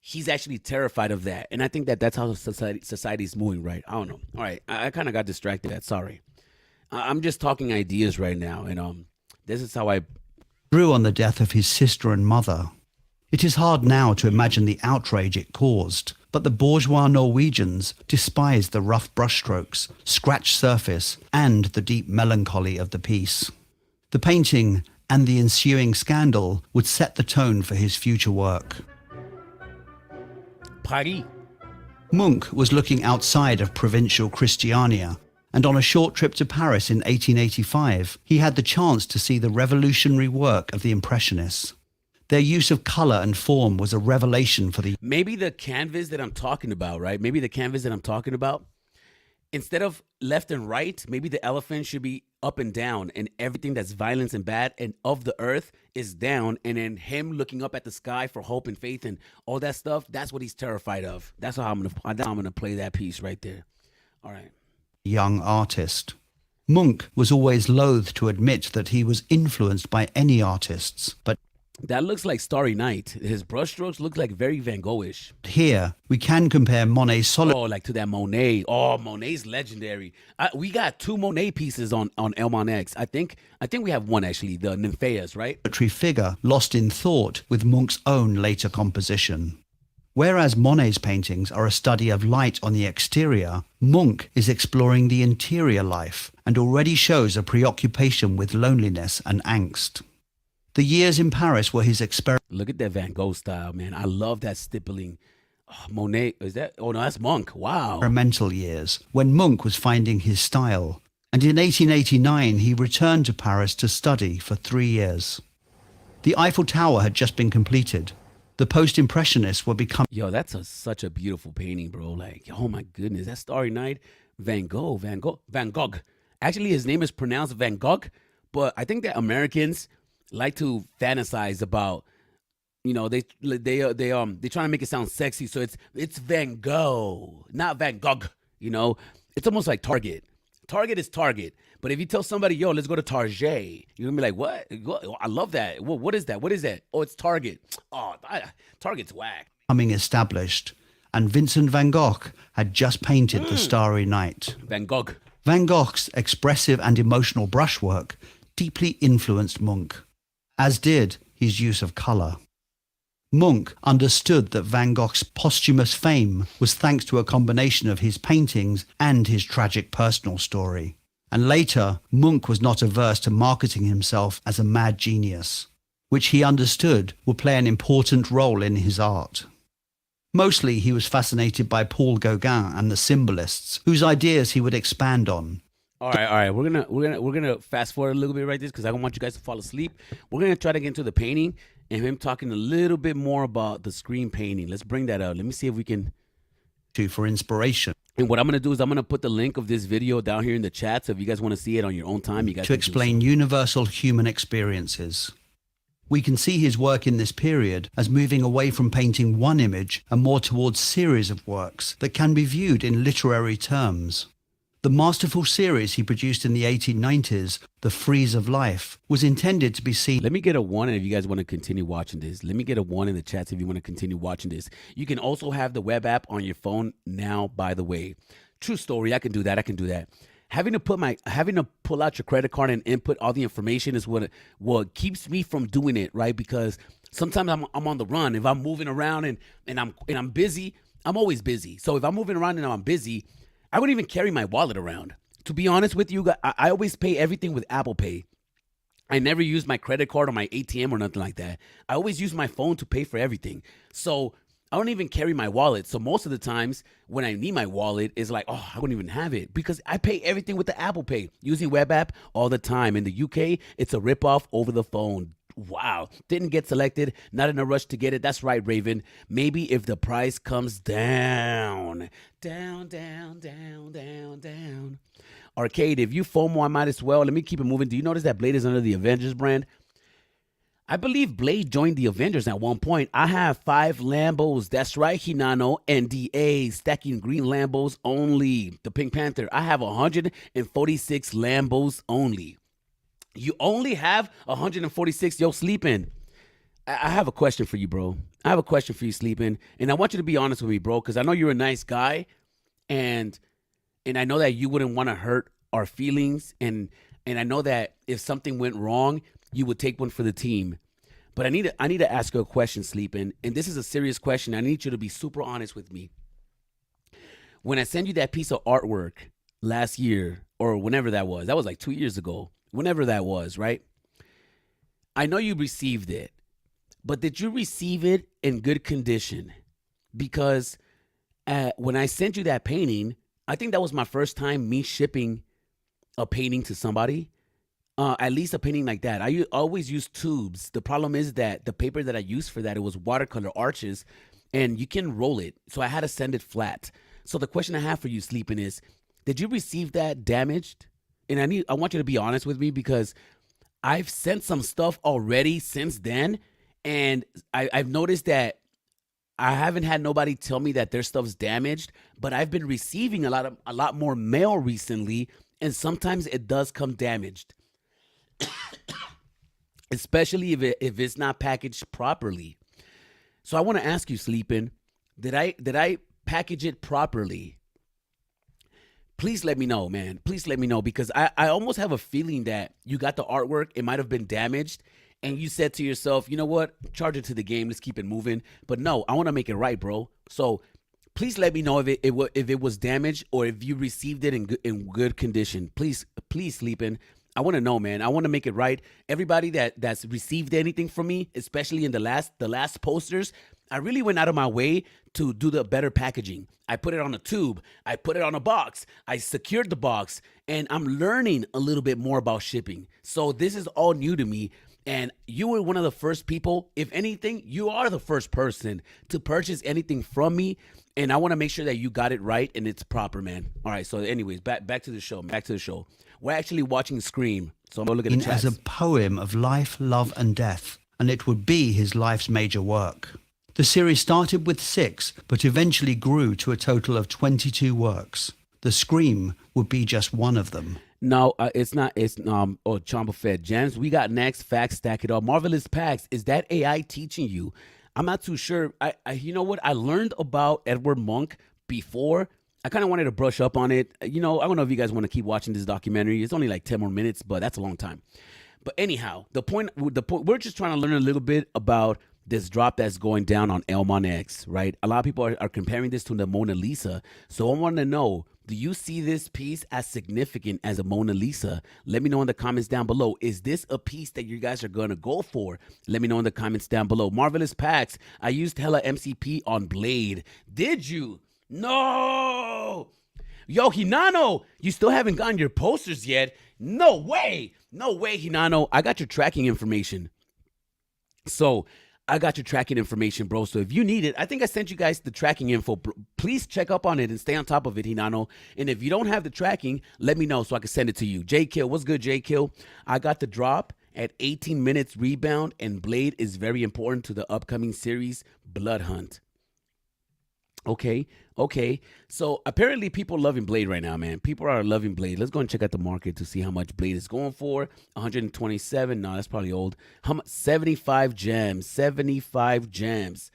Speaker 1: He's actually terrified of that. And I think that's how society's moving, right? I don't know. All right, I kind of got distracted. Sorry. I'm just talking ideas right now. And this is how I
Speaker 3: drew on the death of his sister and mother. It is hard now to imagine the outrage it caused, but the bourgeois Norwegians despised the rough brushstrokes, scratched surface, and the deep melancholy of the piece. The painting and the ensuing scandal would set the tone for his future work.
Speaker 1: Paris.
Speaker 3: Munch was looking outside of provincial Christiania, and on a short trip to Paris in 1885, he had the chance to see the revolutionary work of the Impressionists. Their use of color and form was a revelation for the...
Speaker 1: Maybe the canvas that I'm talking about, right? Maybe the canvas that I'm talking about, instead of left and right, maybe the elephant should be up and down, and everything that's violence and bad and of the earth is down, and then him looking up at the sky for hope and faith and all that stuff, that's what he's terrified of. That's how I'm gonna play that piece right there. All right.
Speaker 3: young artist. Munch was always loath to admit that he was influenced by any artists, but
Speaker 1: That looks like Starry Night. His brushstrokes look like very Van Gogh-ish.
Speaker 3: here we can compare Monet's solid
Speaker 1: Oh, like to that Monet. Oh, Monet's legendary. We got two Monet pieces on Elmon X. I think we have one actually, the Nymphaeas, right?
Speaker 3: solitary figure lost in thought with Munch's own later composition. Whereas Monet's paintings are a study of light on the exterior, Munch is exploring the interior life and already shows a preoccupation with loneliness and angst. The years in Paris were his
Speaker 1: Look at that Van Gogh style, man. I love that stippling. Oh, Monet, is that? Oh, no, that's Munch. Wow.
Speaker 3: experimental years, when Munch was finding his style. And in 1889 he returned to Paris to study for 3 years. The Eiffel Tower had just been completed. The post-impressionists were becoming
Speaker 1: Yo, that's such a beautiful painting, bro. Like, oh my goodness, that Starry Night, Van Gogh. Actually, his name is pronounced Van Gogh, but I think that Americans like to fantasize about, you know, they trying to make it sound sexy, so it's Van Gogh, not Van Gogh. You know, it's almost like Target. Target is Target. But if you tell somebody, yo, let's go to Target, you're going to be like, what? I love that. What is that? What is that? Oh, it's Target. Oh, Target's whack.
Speaker 3: established, and Vincent van Gogh had just painted The Starry Night.
Speaker 1: Van Gogh.
Speaker 3: Van Gogh's expressive and emotional brushwork deeply influenced Munch, as did his use of color. Munch understood that Van Gogh's posthumous fame was thanks to a combination of his paintings and his tragic personal story. And later, Munch was not averse to marketing himself as a mad genius, which he understood would play an important role in his art. Mostly he was fascinated by Paul Gauguin and the symbolists, whose ideas he would expand on.
Speaker 1: All right. We're gonna fast forward a little bit right this because I don't want you guys to fall asleep. We're gonna try to get into the painting and him talking a little bit more about the screen painting. Let's bring that up. Let me see if we can.
Speaker 3: For inspiration.
Speaker 1: And what I'm gonna do is I'm gonna put the link of this video down here in the chat. So if you guys want to see it on your own time, you guys
Speaker 3: To
Speaker 1: can do
Speaker 3: explain
Speaker 1: so.
Speaker 3: universal human experiences. We can see his work in this period as moving away from painting one image and more towards series of works that can be viewed in literary terms. The masterful series he produced in the 1890s, The Frieze of Life, was intended to be seen
Speaker 1: Let me get a 1 if you guys want to continue watching this. Let me get a 1 in the chats if you want to continue watching this. You can also have the web app on your phone now, by the way. True story. I can do that. Having to pull out your credit card and input all the information is what keeps me from doing it, right? Because sometimes I'm on the run. If I'm moving around and I'm busy, I'm always busy. So if I'm moving around and I'm busy, I wouldn't even carry my wallet around. To be honest with you, I always pay everything with Apple Pay. I never use my credit card or my ATM or nothing like that. I always use my phone to pay for everything. So I don't even carry my wallet. So most of the times when I need my wallet, it's like, oh, I wouldn't even have it because I pay everything with the Apple Pay using web app all the time. In the UK, it's a ripoff over the phone. Wow. Didn't get selected. Not in a rush to get it. That's right, Raven. Maybe if the price comes down. Down. Arcade, if you FOMO, I might as well. Let me keep it moving. Do you notice that Blade is under the Avengers brand? I believe Blade joined the Avengers at one point. I have 5 Lambos. That's right, Hinano. NDA. Stacking green Lambos only. The Pink Panther. I have 146 Lambos only. You only have 146. Yo, Sleeping. I have a question for you, bro. I have a question for you, Sleeping. And I want you to be honest with me, bro, because I know you're a nice guy. And I know that you wouldn't want to hurt our feelings. And I know that if something went wrong, you would take one for the team. But I need to ask you a question, Sleeping. And this is a serious question. I need you to be super honest with me. When I sent you that piece of artwork last year, or whenever that was like 2 years ago. Whenever that was, right? I know you received it, but did you receive it in good condition? because when I sent you that painting, I think that was my first time me shipping a painting to somebody. At least a painting like that. Always use tubes. The problem is that the paper that I used for that, it was watercolor arches, and you can roll it. So I had to send it flat. So the question I have for you, Sleeping, is did you receive that damaged? And I want you to be honest with me, because I've sent some stuff already since then, and I've noticed that I haven't had nobody tell me that their stuff's damaged, but I've been receiving a lot more mail recently, and sometimes it does come damaged, especially if it's not packaged properly. So I want to ask you, Sleeping, did I package it properly? Please let me know, man. Please let me know, because I almost have a feeling that you got the artwork. It might have been damaged, and you said to yourself, you know what? Charge it to the game. Let's keep it moving. But no, I want to make it right, bro. So please let me know if it was damaged or if you received it in good condition. Please, Sleeping. I want to know, man. I want to make it right. Everybody that's received anything from me, especially in the last posters, I really went out of my way to do the better packaging. I put it on a tube. I put it on a box. I secured the box, and I'm learning a little bit more about shipping. So this is all new to me. And you were one of the first people. If anything, you are the first person to purchase anything from me. And I want to make sure that you got it right and it's proper, man. All right. So anyways, back to the show. Back to the show. We're actually watching Scream. So I'm going to look at the
Speaker 3: As
Speaker 1: chats.
Speaker 3: a poem of life, love and death, and it would be his life's major work. The series started with 6, but eventually grew to a total of 22 works. The Scream would be just one of them.
Speaker 1: No, it's not. It's Chomba Fed Gems. We got next. Facts, stack it up. Marvelous Packs. Is that AI teaching you? I'm not too sure. I you know what? I learned about Edward Monk before. I kind of wanted to brush up on it. You know, I don't know if you guys want to keep watching this documentary. It's only like 10 more minutes, but that's a long time. But anyhow, the point, we're just trying to learn a little bit about this drop that's going down on Elmon X, right? A lot of people are comparing this to the Mona Lisa. So I want to know, do you see this piece as significant as a Mona Lisa? Let me know in the comments down below. Is this a piece that you guys are going to go for? Let me know in the comments down below. Marvelous Packs. I used hella MCP on Blade. Did you? No! Yo, Hinano, you still haven't gotten your posters yet? No way! No way, Hinano. I got your tracking information. So, I got your tracking information, bro. So if you need it, I think I sent you guys the tracking info. Please check up on it and stay on top of it, Hinano. And if you don't have the tracking, let me know so I can send it to you. J Kill, what's good, J Kill? I got the drop at 18 minutes rebound, and Blade is very important to the upcoming series, Blood Hunt. Okay. So apparently people are loving Blade right now, man. People are loving Blade. Let's go and check out the market to see how much Blade is going for. 127. No, that's probably old. How much? 75 gems. 75 gems.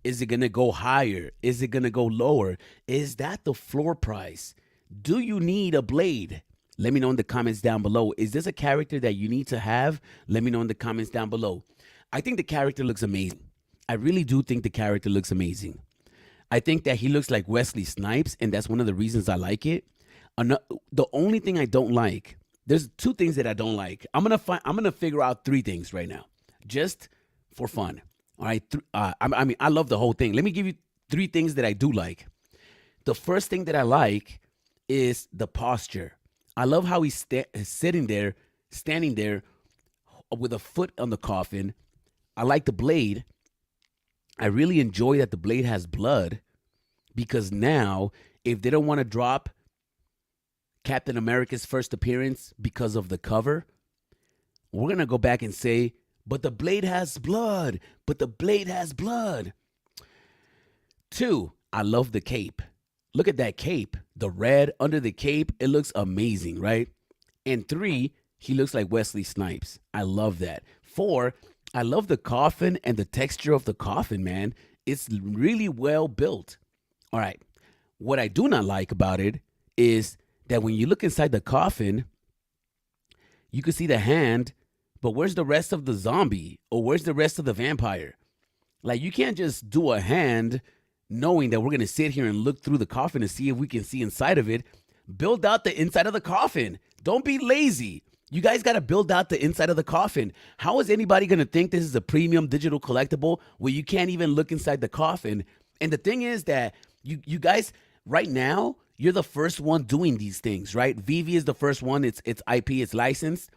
Speaker 1: Is it going to go higher? Is it going to go lower? Is that the floor price? Do you need a Blade? Let me know in the comments down below. Is this a character that you need to have? Let me know in the comments down below. I think the character looks amazing. I really do think the character looks amazing. I think that he looks like Wesley Snipes, and that's one of the reasons I like it. The only thing I don't like, there's 2 things that I don't like. I'm gonna figure out 3 things right now, just for fun. All right. I love the whole thing. Let me give you 3 things that I do like. The first thing that I like is the posture. I love how he's standing there with a foot on the coffin. I like the blade. I really enjoy that the blade has blood, because now if they don't want to drop Captain America's first appearance because of the cover, we're going to go back and say, but the blade has blood. But the blade has blood. 2, I love the cape. Look at that cape. The red under the cape. It looks amazing, right? And 3, he looks like Wesley Snipes. I love that. 4, I love the coffin and the texture of the coffin, man. It's really well built. All right. What I do not like about it is that when you look inside the coffin, you can see the hand, but where's the rest of the zombie? Or where's the rest of the vampire? Like, you can't just do a hand knowing that we're going to sit here and look through the coffin to see if we can see inside of it. Build out the inside of the coffin. Don't be lazy. You guys got to build out the inside of the coffin. How is anybody going to think this is a premium digital collectible where you can't even look inside the coffin And the thing is that you guys right now, you're the first one doing these things, right? Vivi is the first one. It's IP, it's licensed,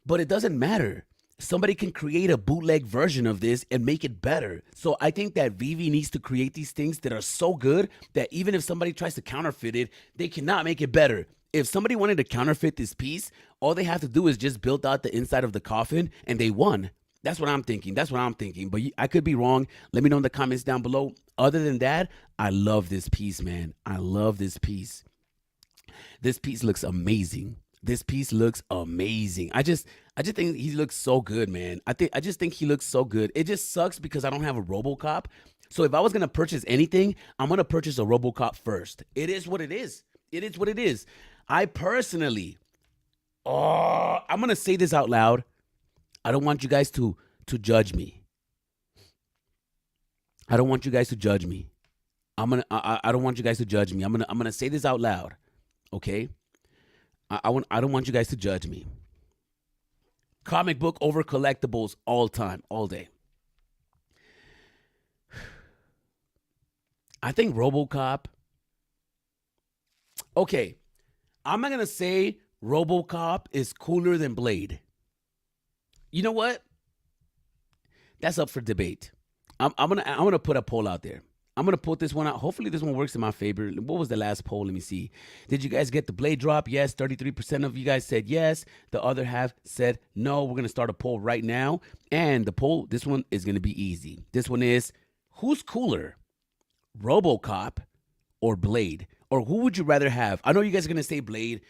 Speaker 1: but it doesn't matter. Somebody can create a bootleg version of this and make it better. So I think that Vivi needs to create these things that are so good that even if somebody tries to counterfeit it, they cannot make it better. If somebody wanted to counterfeit this piece, all they have to do is just build out the inside of the coffin and they won. That's what I'm thinking. That's what I'm thinking. But I could be wrong. Let me know in the comments down below. Other than that, I love this piece, man. I love this piece. This piece looks amazing. This piece looks amazing. I just think he looks so good, man. I just think he looks so good. It just sucks because I don't have a RoboCop. So if I was gonna purchase anything, I'm gonna purchase a RoboCop first. It is what it is. It is what it is. I personally, I'm gonna say this out loud. I don't want you guys to judge me. I don't want you guys to judge me. I don't want you guys to judge me. I'm gonna say this out loud. Okay? I don't want you guys to judge me. Comic book over collectibles all time, all day. I think RoboCop. Okay, I'm not gonna say RoboCop is cooler than Blade. You know what? That's up for debate. I'm gonna put a poll out there. I'm gonna put this one out. Hopefully, this one works in my favor. What was the last poll? Let me see. Did you guys get the Blade drop? Yes, 33% of you guys said yes. The other half said no. We're gonna start a poll right now, and the poll. This one is gonna be easy. This one is: who's cooler, RoboCop or Blade? Or who would you rather have? I know you guys are gonna say Blade.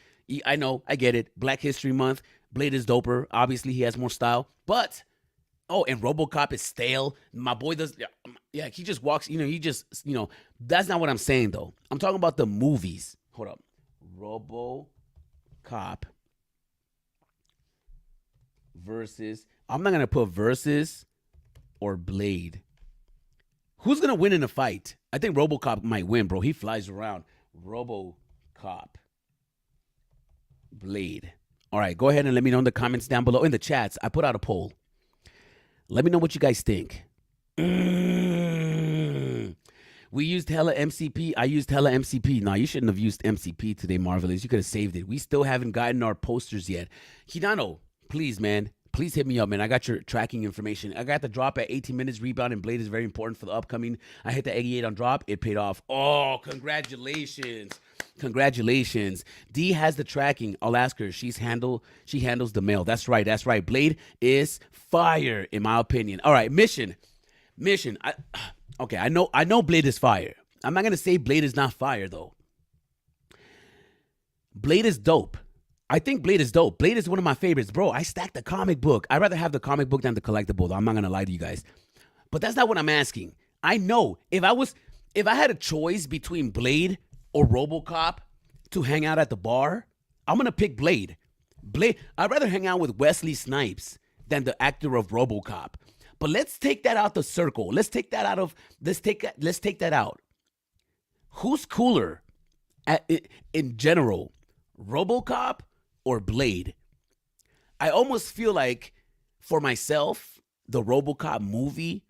Speaker 1: I know, I get it. Black History Month. Blade is doper. Obviously, he has more style, but. Oh, and RoboCop is stale. My boy does, yeah, he just walks, that's not what I'm saying, though. I'm talking about the movies. Hold up. RoboCop versus, I'm not going to put versus or Blade. Who's going to win in a fight? I think RoboCop might win, bro. He flies around. RoboCop. Blade. All right, go ahead and let me know in the comments down below. In the chats, I put out a poll. Let me know what you guys think. We used hella MCP. I used hella MCP. No, you shouldn't have used MCP today, Marvelous. You could have saved it. We still haven't gotten our posters yet. Hinano, please, man. Please hit me up, man. I got your tracking information. I got the drop at 18 minutes. Rebound and Blade is very important for the upcoming. I hit the 88 on drop. It paid off. Oh, congratulations. Congratulations. D has the tracking. I'll ask her. She handles the mail. That's right. That's right. Blade is fire, in my opinion. All right, mission. I know Blade is fire. I'm not gonna say Blade is not fire though. Blade is dope. I think Blade is dope. Blade is one of my favorites, bro. I stacked the comic book. I'd rather have the comic book than the collectible, though. I'm not gonna lie to you guys. But that's not what I'm asking. I know if I had a choice between Blade or RoboCop to hang out at the bar, I'm gonna pick Blade. I'd rather hang out with Wesley Snipes than the actor of RoboCop. But let's take that out the circle. Let's take that out. Who's cooler in general, RoboCop or Blade? I almost feel like for myself, the RoboCop movie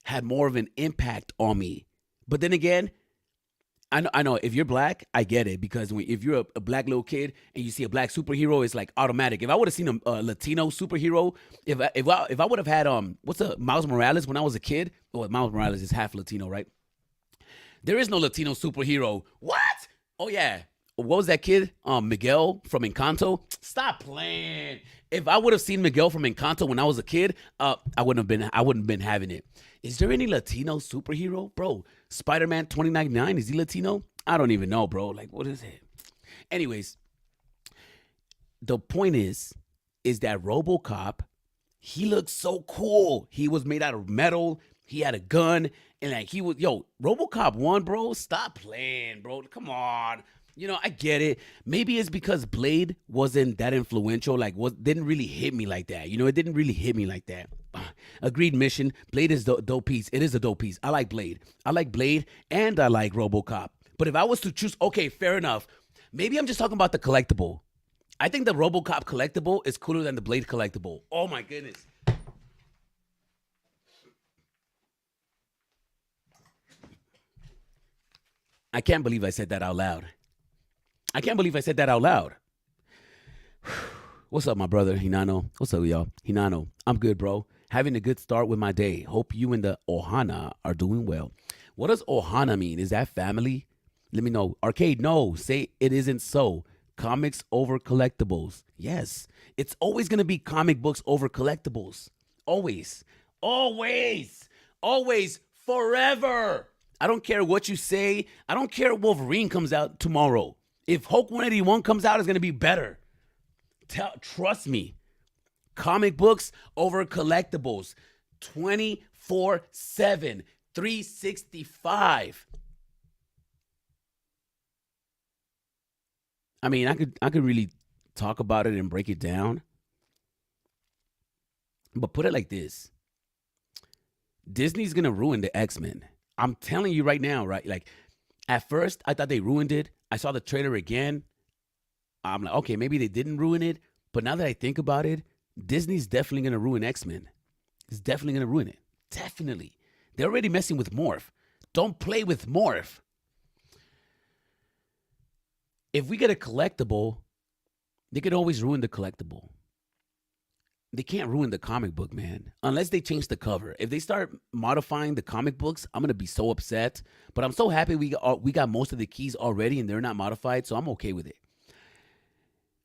Speaker 1: had more of an impact on me. But then again, I know if you're black, I get it, because if you're a black little kid and you see a black superhero, it's like automatic. If I would have seen a Latino superhero, if I would have had Miles Morales when I was a kid, Miles Morales is half Latino, right? There is no Latino superhero. What? Oh yeah. What was that kid? Miguel from Encanto. Stop playing. If I would have seen Miguel from Encanto when I was a kid, I wouldn't have been having it. Is there any Latino superhero, bro? Spider-Man 2099, is he Latino? I don't even know, bro. Like, what is it? Anyways, the point is that RoboCop, he looks so cool. He was made out of metal. He had a gun, and like RoboCop 1, bro. Stop playing, bro. Come on. I get it. Maybe it's because Blade wasn't that influential. Didn't really hit me like that. It didn't really hit me like that. Agreed, mission. Blade is the dope piece. It is a dope piece. I like Blade. And I like RoboCop. But if I was to choose, okay, fair enough. Maybe I'm just talking about the collectible. I think the RoboCop collectible is cooler than the Blade collectible. Oh my goodness. I can't believe I said that out loud. I can't believe I said that out loud. What's up, my brother, Hinano? What's up, y'all? Hinano, I'm good, bro. Having a good start with my day. Hope you and the Ohana are doing well. What does Ohana mean? Is that family? Let me know. Arcade, no. Say it isn't so. Comics over collectibles. Yes. It's always going to be comic books over collectibles. Always. Always. Always. Forever. I don't care what you say. I don't care if Wolverine comes out tomorrow. If Hulk 181 comes out, it's going to be better. Trust me. Comic books over collectibles. 24/7. 365. I mean, I could really talk about it and break it down. But put it like this. Disney's going to ruin the X-Men. I'm telling you right now, right? Like, at first, I thought they ruined it. I saw the trailer again. I'm like, okay, maybe they didn't ruin it. But now that I think about it, Disney's definitely going to ruin X-Men. It's definitely going to ruin it. Definitely. They're already messing with Morph. Don't play with Morph. If we get a collectible, they could always ruin the collectible. They can't ruin the comic book, man, unless they change the cover. If they start modifying the comic books, I'm going to be so upset. But I'm so happy we got most of the keys already and they're not modified, so I'm okay with it.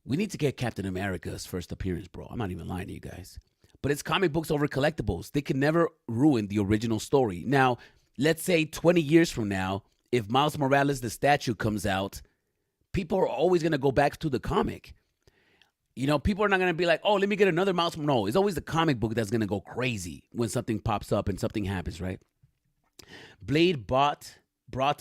Speaker 1: We need to get Captain America's first appearance, bro. I'm not even lying to you guys. But it's comic books over collectibles. They can never ruin the original story. Now, let's say 20 years from now, if Miles Morales, the statue, comes out, people are always going to go back to the comic. You know, people are not going to be like, oh, let me get another Miles. No, it's always the comic book that's going to go crazy when something pops up and something happens, right? Blade brought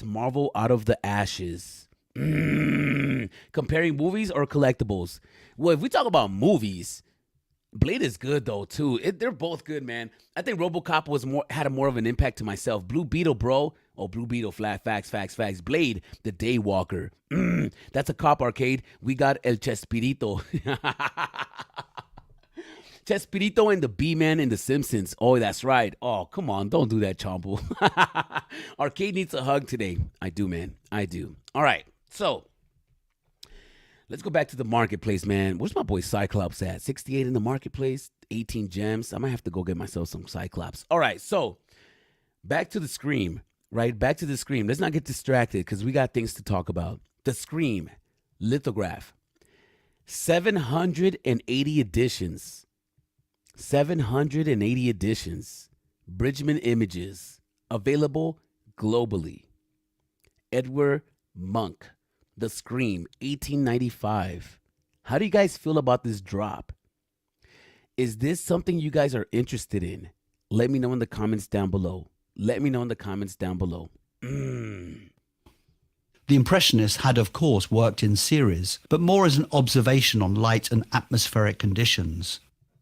Speaker 1: Marvel out of the ashes. Comparing movies or collectibles? Well, if we talk about movies, Blade is good though too. They're both good, man. I think RoboCop had more of an impact to myself. Blue Beetle, bro. Oh, Blue Beetle, flat facts. Blade, the Daywalker. That's a cop arcade. We got El Chespirito. Chespirito and the B-Man in The Simpsons. Oh, that's right. Oh, come on. Don't do that, Chompo. Arcade needs a hug today. I do, man. I do. All right. So, let's go back to the marketplace, man. Where's my boy Cyclops at? 68 in the marketplace, 18 gems. I might have to go get myself some Cyclops. All right, so back to the Scream, right? Back to the Scream. Let's not get distracted because we got things to talk about. The Scream lithograph, 780 editions. 780 editions. Bridgman Images, available globally. Edward Monk. The Scream, 1895. How do you guys feel about this drop? Is this something you guys are interested in? Let me know in the comments down below.
Speaker 3: The Impressionists had, of course, worked in series, but more as an observation on light and atmospheric conditions,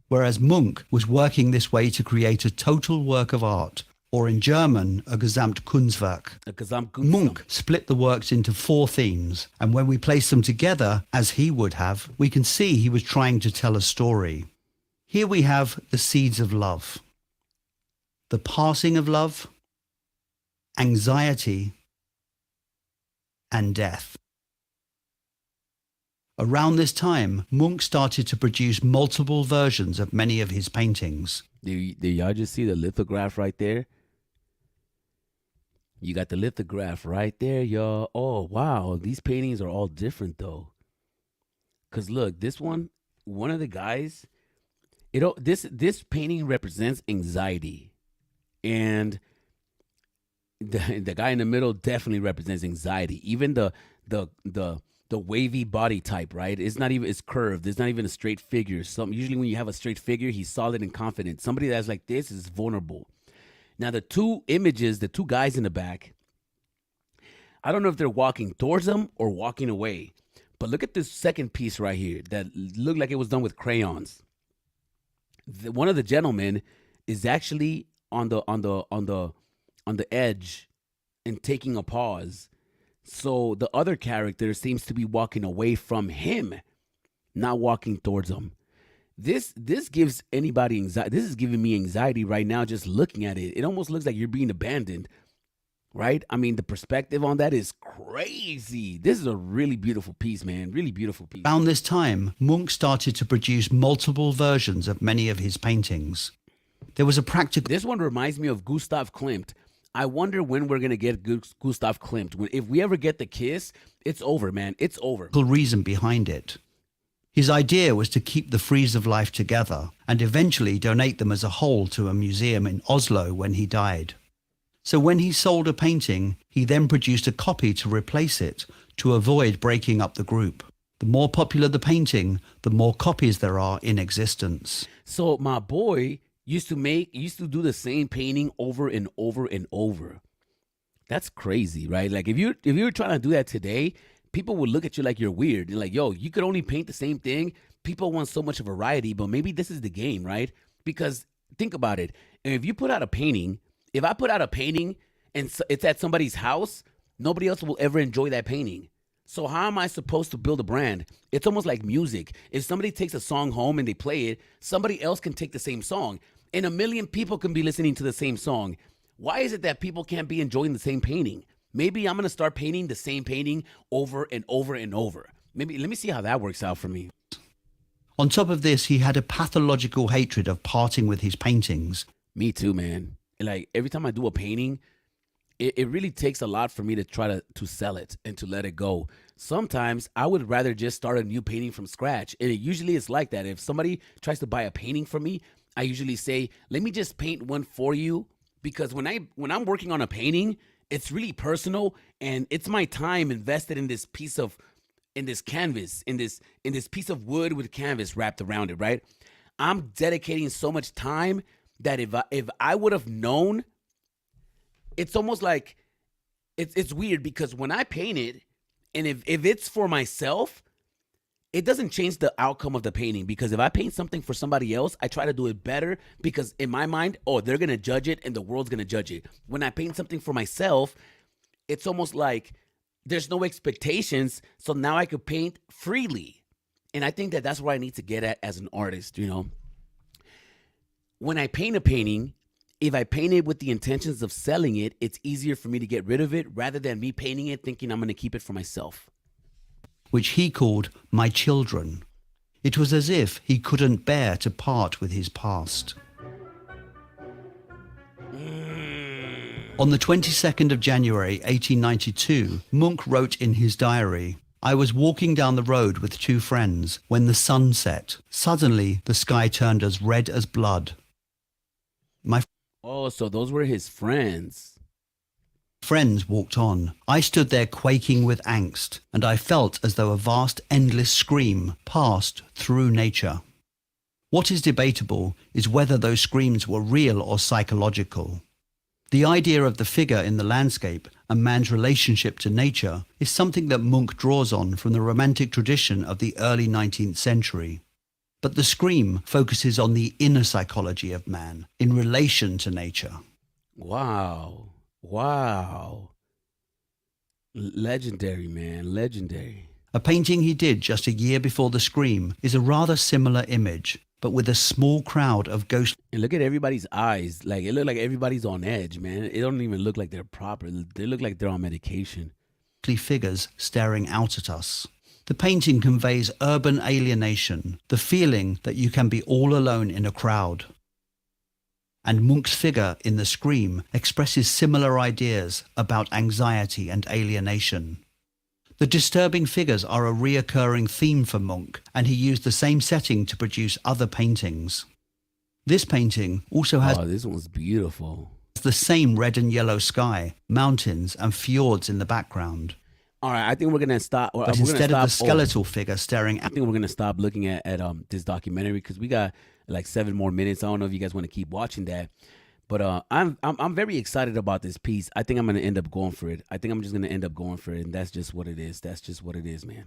Speaker 3: whereas Munch was working this way to create a total work of art, or in German, a Gesamtkunstwerk. Munch split the works into 4 themes, and when we place them together, as he would have, we can see he was trying to tell a story. Here we have the seeds of love, the passing of love, anxiety, and death. Around this time, Munch started to produce multiple versions of many of his paintings.
Speaker 1: Did y'all just see the lithograph right there? You got the lithograph right there, y'all. Oh, wow. These paintings are all different, though. Because, look, this one of the guys, this painting represents anxiety. And the guy in the middle definitely represents anxiety. Even the wavy body type, right? It's curved. It's not even a straight figure. Usually when you have a straight figure, he's solid and confident. Somebody that's like this is vulnerable. Now, the 2 images, the 2 guys in the back, I don't know if they're walking towards them or walking away. But look at this second piece right here that looked like it was done with crayons. One of the gentlemen is actually on the edge and taking a pause. So the other character seems to be walking away from him, not walking towards him. This gives anybody anxiety. This is giving me anxiety right now just looking at it. It almost looks like you're being abandoned. right? I mean, the perspective on that is crazy. This is a really beautiful piece, man. Really beautiful piece.
Speaker 3: Around this time, Munch started to produce multiple versions of many of his paintings. There was a practical
Speaker 1: This one reminds me of Gustav Klimt. I wonder when we're gonna get Gustav Klimt. If we ever get the kiss, it's over, man. It's over.
Speaker 3: reason behind it. His idea was to keep the frieze of life together and eventually donate them as a whole to a museum in Oslo when he died. So when he sold a painting, he then produced a copy to replace it to avoid breaking up the group. The more popular the painting, the more copies there are in existence.
Speaker 1: So my boy used to do the same painting over and over and over. That's crazy, right? Like if you were trying to do that today, people would look at you like you're weird. They're like, yo, you could only paint the same thing. People want so much variety, but maybe this is the game, right? Because think about it. If you put out a painting, if I put out a painting and it's at somebody's house, nobody else will ever enjoy that painting. So how am I supposed to build a brand? It's almost like music. If somebody takes a song home and they play it, somebody else can take the same song. And a million people can be listening to the same song. Why is it that people can't be enjoying the same painting? Maybe I'm going to start painting the same painting over and over and over. Maybe let me see how that works out for me.
Speaker 3: On top of this, he had a pathological hatred of parting with his paintings.
Speaker 1: Me too, man. Like every time I do a painting, it really takes a lot for me to try to sell it and to let it go. Sometimes I would rather just start a new painting from scratch. And it usually is like that. If somebody tries to buy a painting from me, I usually say, let me just paint one for you. Because when I'm working on a painting, it's really personal and it's my time invested in this canvas, in this piece of wood with canvas wrapped around it, right? I'm dedicating so much time that if I would have known, it's almost like it's weird because when I paint it, and if it's for myself, it doesn't change the outcome of the painting. Because if I paint something for somebody else, I try to do it better because in my mind, oh, they're gonna judge it and the world's gonna judge it. When I paint something for myself, it's almost like there's no expectations, so now I could paint freely. And I think that that's where I need to get at as an artist, you know. When I paint a painting, if I paint it with the intentions of selling it, it's easier for me to get rid of it rather than me painting it thinking I'm going to keep it for myself.
Speaker 3: Which he called my children. It was as if he couldn't bear to part with his past. On the 22nd of January 1892, Munch wrote in his diary, I was walking down the road with two friends when the sun set. Suddenly, the sky turned as red as blood.
Speaker 1: Oh, so those were his friends.
Speaker 3: Friends walked on. I stood there quaking with angst, and I felt as though a vast, endless scream passed through nature. What is debatable is whether those screams were real or psychological. The idea of the figure in the landscape and man's relationship to nature is something that Munch draws on from the Romantic tradition of the early 19th century. But the scream focuses on the inner psychology of man in relation to nature.
Speaker 1: Wow. Wow. Legendary, man. Legendary.
Speaker 3: A painting he did just a year before the scream is a rather similar image, but with a small crowd of ghostly
Speaker 1: And look at everybody's eyes. Like, it look like everybody's on edge, man. It don't even look like they're proper. They look like they're on medication.
Speaker 3: figures staring out at us. The painting conveys urban alienation, the feeling that you can be all alone in a crowd. And Munch's figure in the scream expresses similar ideas about anxiety and alienation. The disturbing figures are a reoccurring theme for Munch, and he used the same setting to produce other paintings. This painting also has
Speaker 1: this one's beautiful.
Speaker 3: the same red and yellow sky, mountains and fjords in the background.
Speaker 1: All right, I think we're gonna stop.
Speaker 3: But instead of the skeletal figure staring
Speaker 1: I
Speaker 3: at
Speaker 1: think we're gonna stop looking at this documentary because we got like 7 more minutes. I don't know if you guys want to keep watching that, but I'm very excited about this piece. I think I'm gonna end up going for it. I think I'm just gonna end up going for it, and that's just what it is. That's just what it is, man.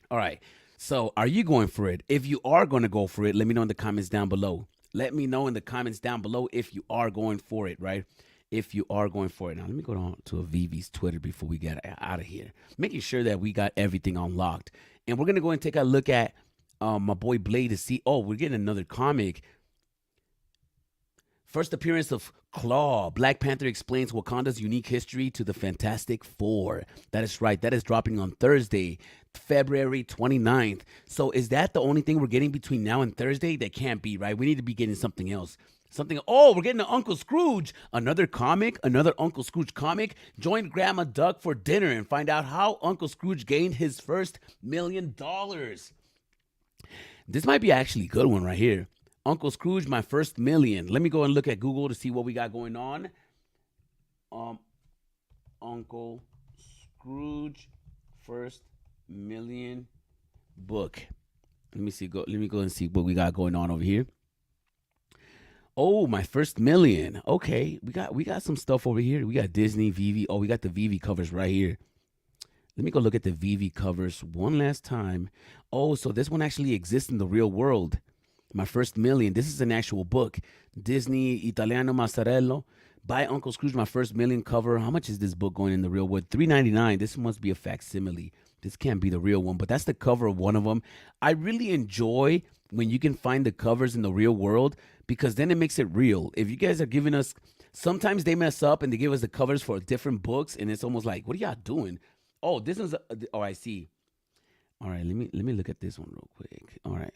Speaker 1: All right. So, are you going for it? If you are going to go for it, let me know in the comments down below. Let me know in the comments down below if you are going for it, right? If you are going for it. Now, let me go down to Avivi's Twitter before we get out of here. Making sure that we got everything unlocked. And we're going to go and take a look at my boy Blade to see. Oh, we're getting another comic. First appearance of Claw. Black Panther explains Wakanda's unique history to the Fantastic Four. That is right. That is dropping on Thursday, February 29th. So is that the only thing we're getting between now and Thursday? That can't be, right? We need to be getting something else. Oh, we're getting an Uncle Scrooge. Another comic, another Uncle Scrooge comic. Join Grandma Duck for dinner and find out how Uncle Scrooge gained his first $1 million. This might be actually a good one right here. Uncle Scrooge, my first million. Let me go and look at Google to see what we got going on. Uncle Scrooge, first million book. Let me go and see what we got going on over here. Oh, my first million. Okay, we got some stuff over here. We got Disney, Vivi. Oh, we got the Vivi covers right here. Let me go look at the Vivi covers one last time. Oh, so this one actually exists in the real world. My first million. This is an actual book. Disney Italiano Mazzarello. By Uncle Scrooge, my first million cover. How much is this book going in the real world? $3.99. This must be a facsimile. This can't be the real one, but that's the cover of one of them. I really enjoy when you can find the covers in the real world because then it makes it real. If you guys are giving us, sometimes they mess up and they give us the covers for different books, and it's almost like, what are y'all doing? Oh, this is. Oh, I see. All right, let me look at this one real quick. All right.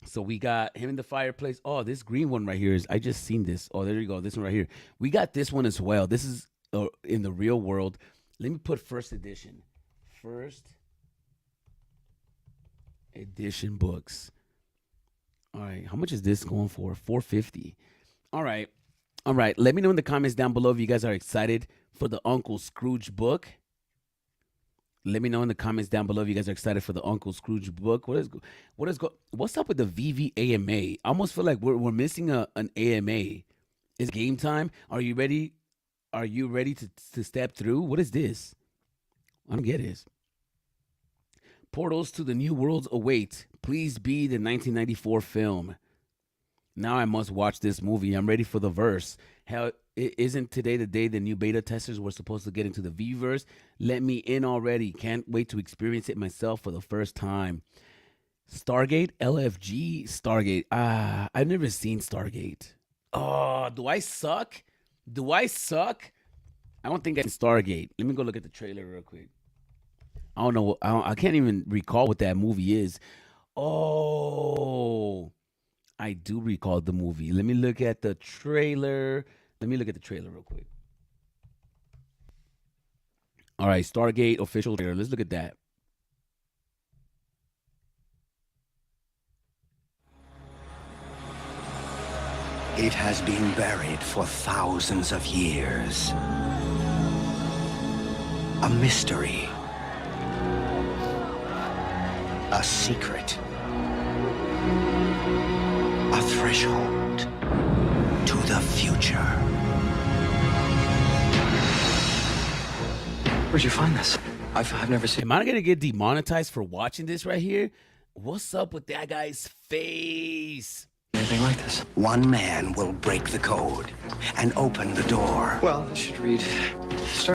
Speaker 1: So we got him in the fireplace. Oh, this green one right here is, I just seen this. Oh, there you go. This one right here. We got this one as well. This is in the real world. Let me put first edition. First edition books. All right. How much is this going for? $4.50. All right. All right. Let me know in the comments down below if you guys are excited for the Uncle Scrooge book. Let me know in the comments down below if you guys are excited for the Uncle Scrooge book. What's up with the VV AMA? I almost feel like we're missing an AMA. It's game time. Are you ready? Are you ready to step through? What is this? I don't get it. Portals to the new worlds await. Please be the 1994 film. Now I must watch this movie. I'm ready for the verse. Hell, isn't today the day the new beta testers were supposed to get into the V-verse? Let me in already. Can't wait to experience it myself for the first time. Stargate, LFG, Stargate. I've never seen Stargate. Oh, do I suck? I don't think I can Stargate. Let me go look at the trailer real quick. I don't know. I can't even recall what that movie is. Oh, I do recall the movie. Let me look at the trailer. Real quick. All right, Stargate official trailer. Let's look at that.
Speaker 4: It has been buried for thousands of years. A mystery. A secret. A threshold to the future.
Speaker 5: Where'd you find this? I've never seen.
Speaker 1: Am I gonna get demonetized for watching this right here? What's up with that guy's face?
Speaker 5: Anything like this?
Speaker 4: One man will break the code and open the door.
Speaker 5: Well, it should read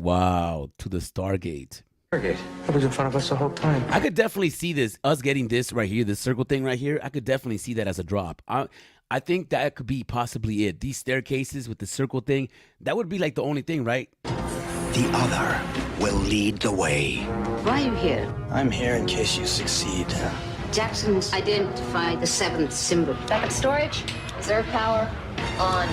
Speaker 1: Wow, to the Stargate.
Speaker 5: Stargate. That was in front of us the whole time.
Speaker 1: I could definitely see this, us getting this right here, this circle thing right here. I could definitely see that as a drop. I think that could be possibly it. These staircases with the circle thing, that would be like the only thing, right?
Speaker 4: The other will lead the way.
Speaker 6: Why are you here?
Speaker 7: I'm here in case you succeed.
Speaker 6: Jackson's identified the seventh symbol.
Speaker 8: Backup storage, reserve power, on.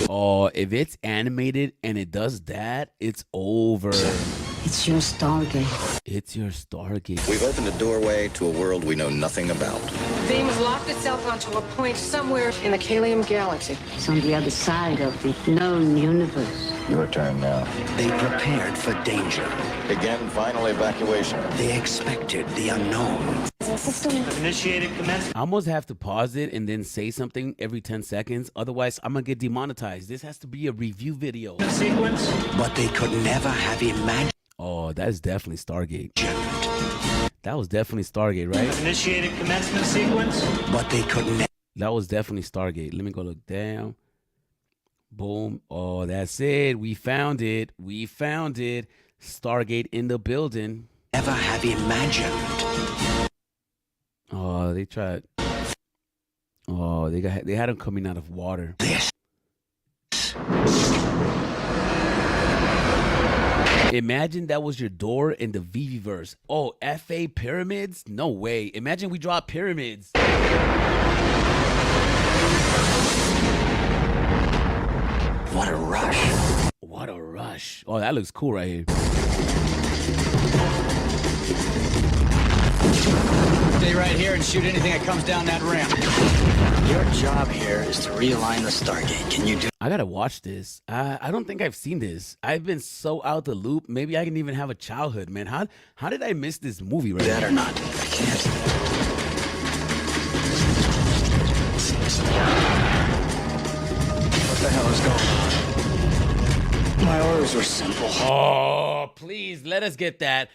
Speaker 1: Oh, if it's animated and it does that, it's over.
Speaker 6: It's your Stargate.
Speaker 1: It's your Stargate.
Speaker 9: We've opened a doorway to a world we know nothing about.
Speaker 8: Beam has locked itself onto a point somewhere in the Kalium galaxy.
Speaker 6: It's on the other side of the known universe.
Speaker 9: Your turn now.
Speaker 4: They prepared for danger.
Speaker 9: Begin final evacuation.
Speaker 4: They expected the unknown.
Speaker 7: Initiated commencement.
Speaker 1: I almost have to pause it and then say something every 10 seconds. Otherwise, I'm going to get demonetized. This has to be a review video.
Speaker 7: Sequence.
Speaker 4: But they could never have imagined.
Speaker 1: Oh, that is definitely Stargate. That was definitely Stargate, right?
Speaker 7: Initiated commencement sequence.
Speaker 4: But they could never.
Speaker 1: That was definitely Stargate. Let me go look down. Boom. Oh, that's it. We found it. Stargate in the building.
Speaker 4: Never have imagined.
Speaker 1: Oh, they tried. Oh, they had him coming out of water.
Speaker 4: This.
Speaker 1: Imagine that was your door in the VV-verse. Oh, FA pyramids? No way. Imagine we draw pyramids.
Speaker 4: What a rush.
Speaker 1: What a rush. Oh, that looks cool right here.
Speaker 10: Stay right here and shoot anything that comes down that ramp. Your job here is to realign the Stargate. Can you do
Speaker 1: I gotta watch this. I don't think I've seen this. I've been so out the loop. Maybe I can even have a childhood, man. How did I miss this movie right
Speaker 10: that
Speaker 1: now?
Speaker 10: or not? I can't. What the hell is going on? My orders were simple.
Speaker 1: Oh, please let us get that.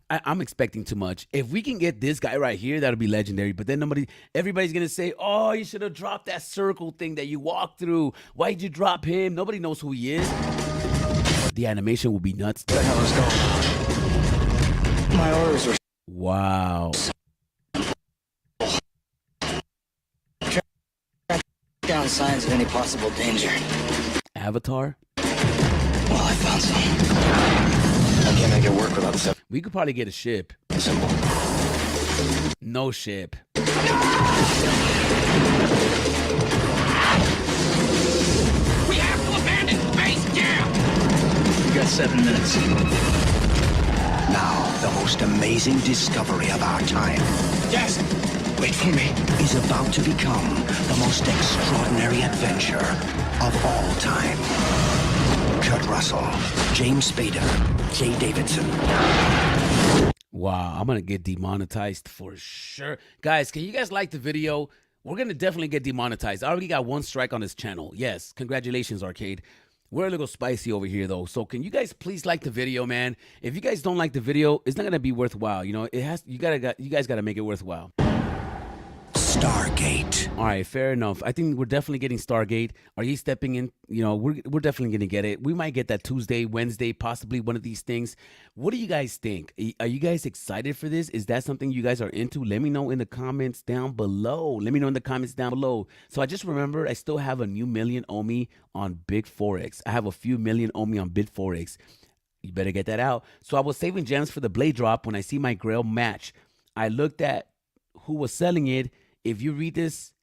Speaker 1: I'm expecting too much. If we can get this guy right here, that'll be legendary. But then everybody's gonna say, "Oh, you should have dropped that circle thing that you walked through. Why'd you drop him?" Nobody knows who he is. The animation will be nuts.
Speaker 10: What the hell is going on? My orders were
Speaker 1: Wow.
Speaker 10: down signs of any possible danger.
Speaker 1: Avatar.
Speaker 10: Well, I found some. I can't make it work without the
Speaker 1: We could probably get a ship.
Speaker 10: symbol.
Speaker 1: No ship.
Speaker 10: We have to abandon base camp! You got 7 minutes.
Speaker 4: Now, the most amazing discovery of our time
Speaker 10: Jackson, wait for me.
Speaker 4: is about to become the most extraordinary adventure of all time. Kurt Russell, James Spader, Jay Davidson.
Speaker 1: Wow, I'm gonna get demonetized for sure. Guys, can you guys like the video? We're gonna definitely get demonetized. I already got 1 strike on this channel. Yes, congratulations, Arcade. We're a little spicy over here though. So can you guys please like the video, man? If you guys don't like the video, it's not gonna be worthwhile. You know, you guys gotta make it worthwhile.
Speaker 4: Stargate.
Speaker 1: All right, fair enough. I think we're definitely getting Stargate. Are you stepping in? You know, we're definitely going to get it. We might get that Tuesday, Wednesday, possibly one of these things. What do you guys think? Are you guys excited for this? Is that something you guys are into? Let me know in the comments down below. Let me know in the comments down below. So I just remembered I still have a new million on me on Big Forex. I have a few million on me on Big Forex. You better get that out. So I was saving gems for the blade drop when I see my grail match. I looked at who was selling it. If you read his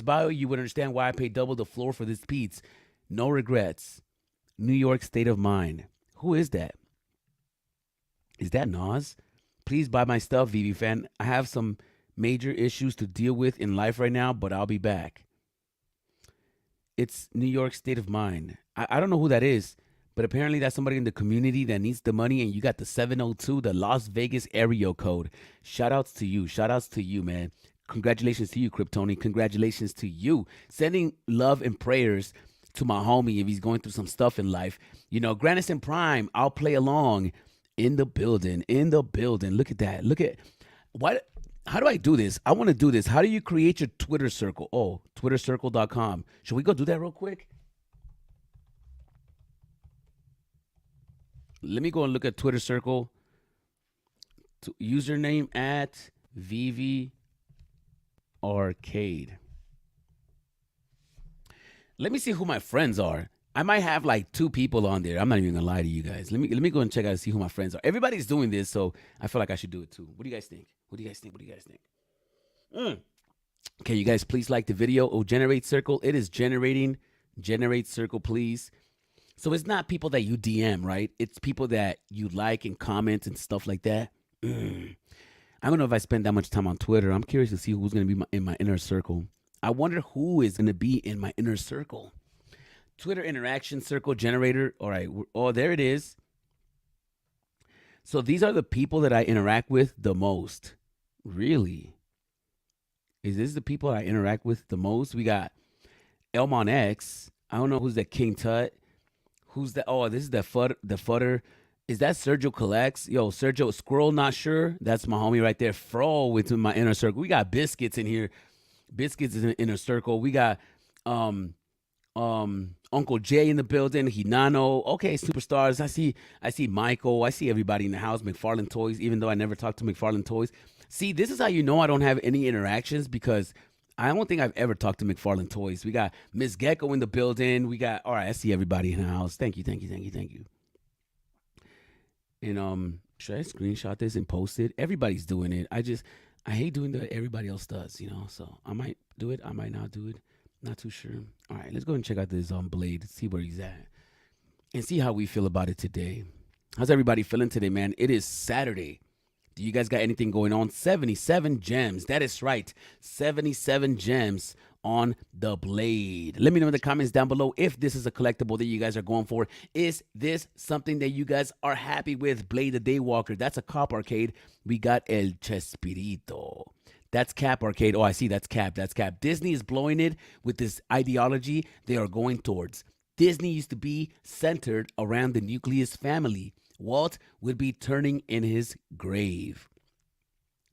Speaker 1: bio, you would understand why I paid double the floor for this piece. No regrets. New York State of Mind. Who is that? Is that Nas? Please buy my stuff, VV fan. I have some major issues to deal with in life right now, but I'll be back. It's New York State of Mind. I don't know who that is, but apparently that's somebody in the community that needs the money, and you got the 702, the Las Vegas area code. Shout-outs to you. Shout-outs to you, man. Congratulations to you, Kryptoni. Congratulations to you. Sending love and prayers to my homie if he's going through some stuff in life. You know, Grandison Prime, I'll play along in the building. In the building. Look at that. Look at what. How do I do this? I want to do this. How do you create your Twitter circle? Oh, twittercircle.com. Should we go do that real quick? Let me go and look at Twitter Circle. Username at VV Arcade. Let me see who my friends are. I might have like 2 people on there. I'm not even gonna lie to you guys. Let me go and check out and see who my friends are. Everybody's doing this, so I feel like I should do it too. What do you guys think? What do you guys think? What do you guys think? Okay, you guys please like the video. Oh, generate circle. It is generating. Generate circle, please. So it's not people that you DM, right? It's people that you like and comment and stuff like that. I don't know if I spend that much time on Twitter. I'm curious to see who's going to be in my inner circle. I wonder who is going to be in my inner circle. Twitter interaction circle generator. All right. Oh, there it is. So these are the people that I interact with the most. Really? Is this the people I interact with the most? We got Elmon X. I don't know who's that King Tut. Who's that? Oh, this is the Futter. Is that Sergio Collects? Yo, Sergio Squirrel, not sure. That's my homie right there. Fro within my inner circle. We got Biscuits in here. Biscuits is in the inner circle. We got Uncle Jay in the building. Hinano. Okay, superstars. I see Michael. I see everybody in the house. McFarlane Toys, even though I never talked to McFarlane Toys. See, this is how you know I don't have any interactions, because I don't think I've ever talked to McFarlane Toys. We got Miss Gecko in the building. We got, all right, I see everybody in the house. Thank you, thank you, thank you, thank you. And should I screenshot this and post it? Everybody's doing it. I hate doing what everybody else does, So I might do it. I might not do it. Not too sure. All right, let's go and check out this Blade, see where he's at, and see how we feel about it today. How's everybody feeling today, man? It is Saturday. Do you guys got anything going on? 77 gems. That is right. 77 gems on the Blade. Let me know in the comments down below if this is a collectible that you guys are going for. Is this something that you guys are happy with? Blade the Daywalker. That's a cop arcade. We got El Chespirito. That's Cap Arcade. Oh, I see. That's Cap. That's Cap. Disney is blowing it with this ideology they are going towards. Disney used to be centered around the nucleus family. Walt would be turning in his grave.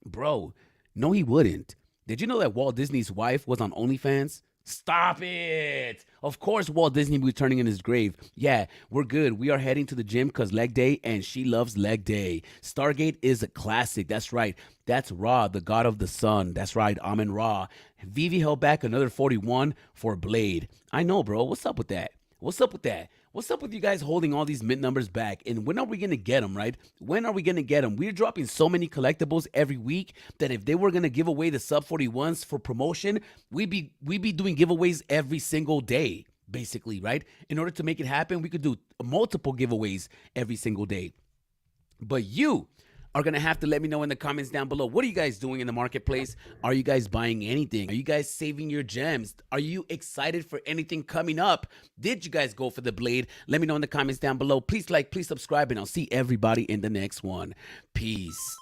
Speaker 1: Bro, no, he wouldn't. Did you know that Walt Disney's wife was on OnlyFans? Stop it. Of course, Walt Disney will be turning in his grave. Yeah, we're good. We are heading to the gym because leg day, and she loves leg day. Stargate is a classic. That's right. That's Ra, the god of the sun. That's right. Amen Ra. Vivi held back another 41 for Blade. I know, bro. What's up with that? What's up with that? What's up with you guys holding all these mint numbers back? And when are we going to get them, right? When are we going to get them? We're dropping so many collectibles every week that if they were going to give away the sub 41s for promotion, we'd be doing giveaways every single day, basically, right? In order to make it happen, we could do multiple giveaways every single day. But you are going to have to let me know in the comments down below. What are you guys doing in the marketplace? Are you guys buying anything? Are you guys saving your gems? Are you excited for anything coming up? Did you guys go for the Blade? Let me know in the comments down below. Please like, please subscribe, and I'll see everybody in the next one. Peace.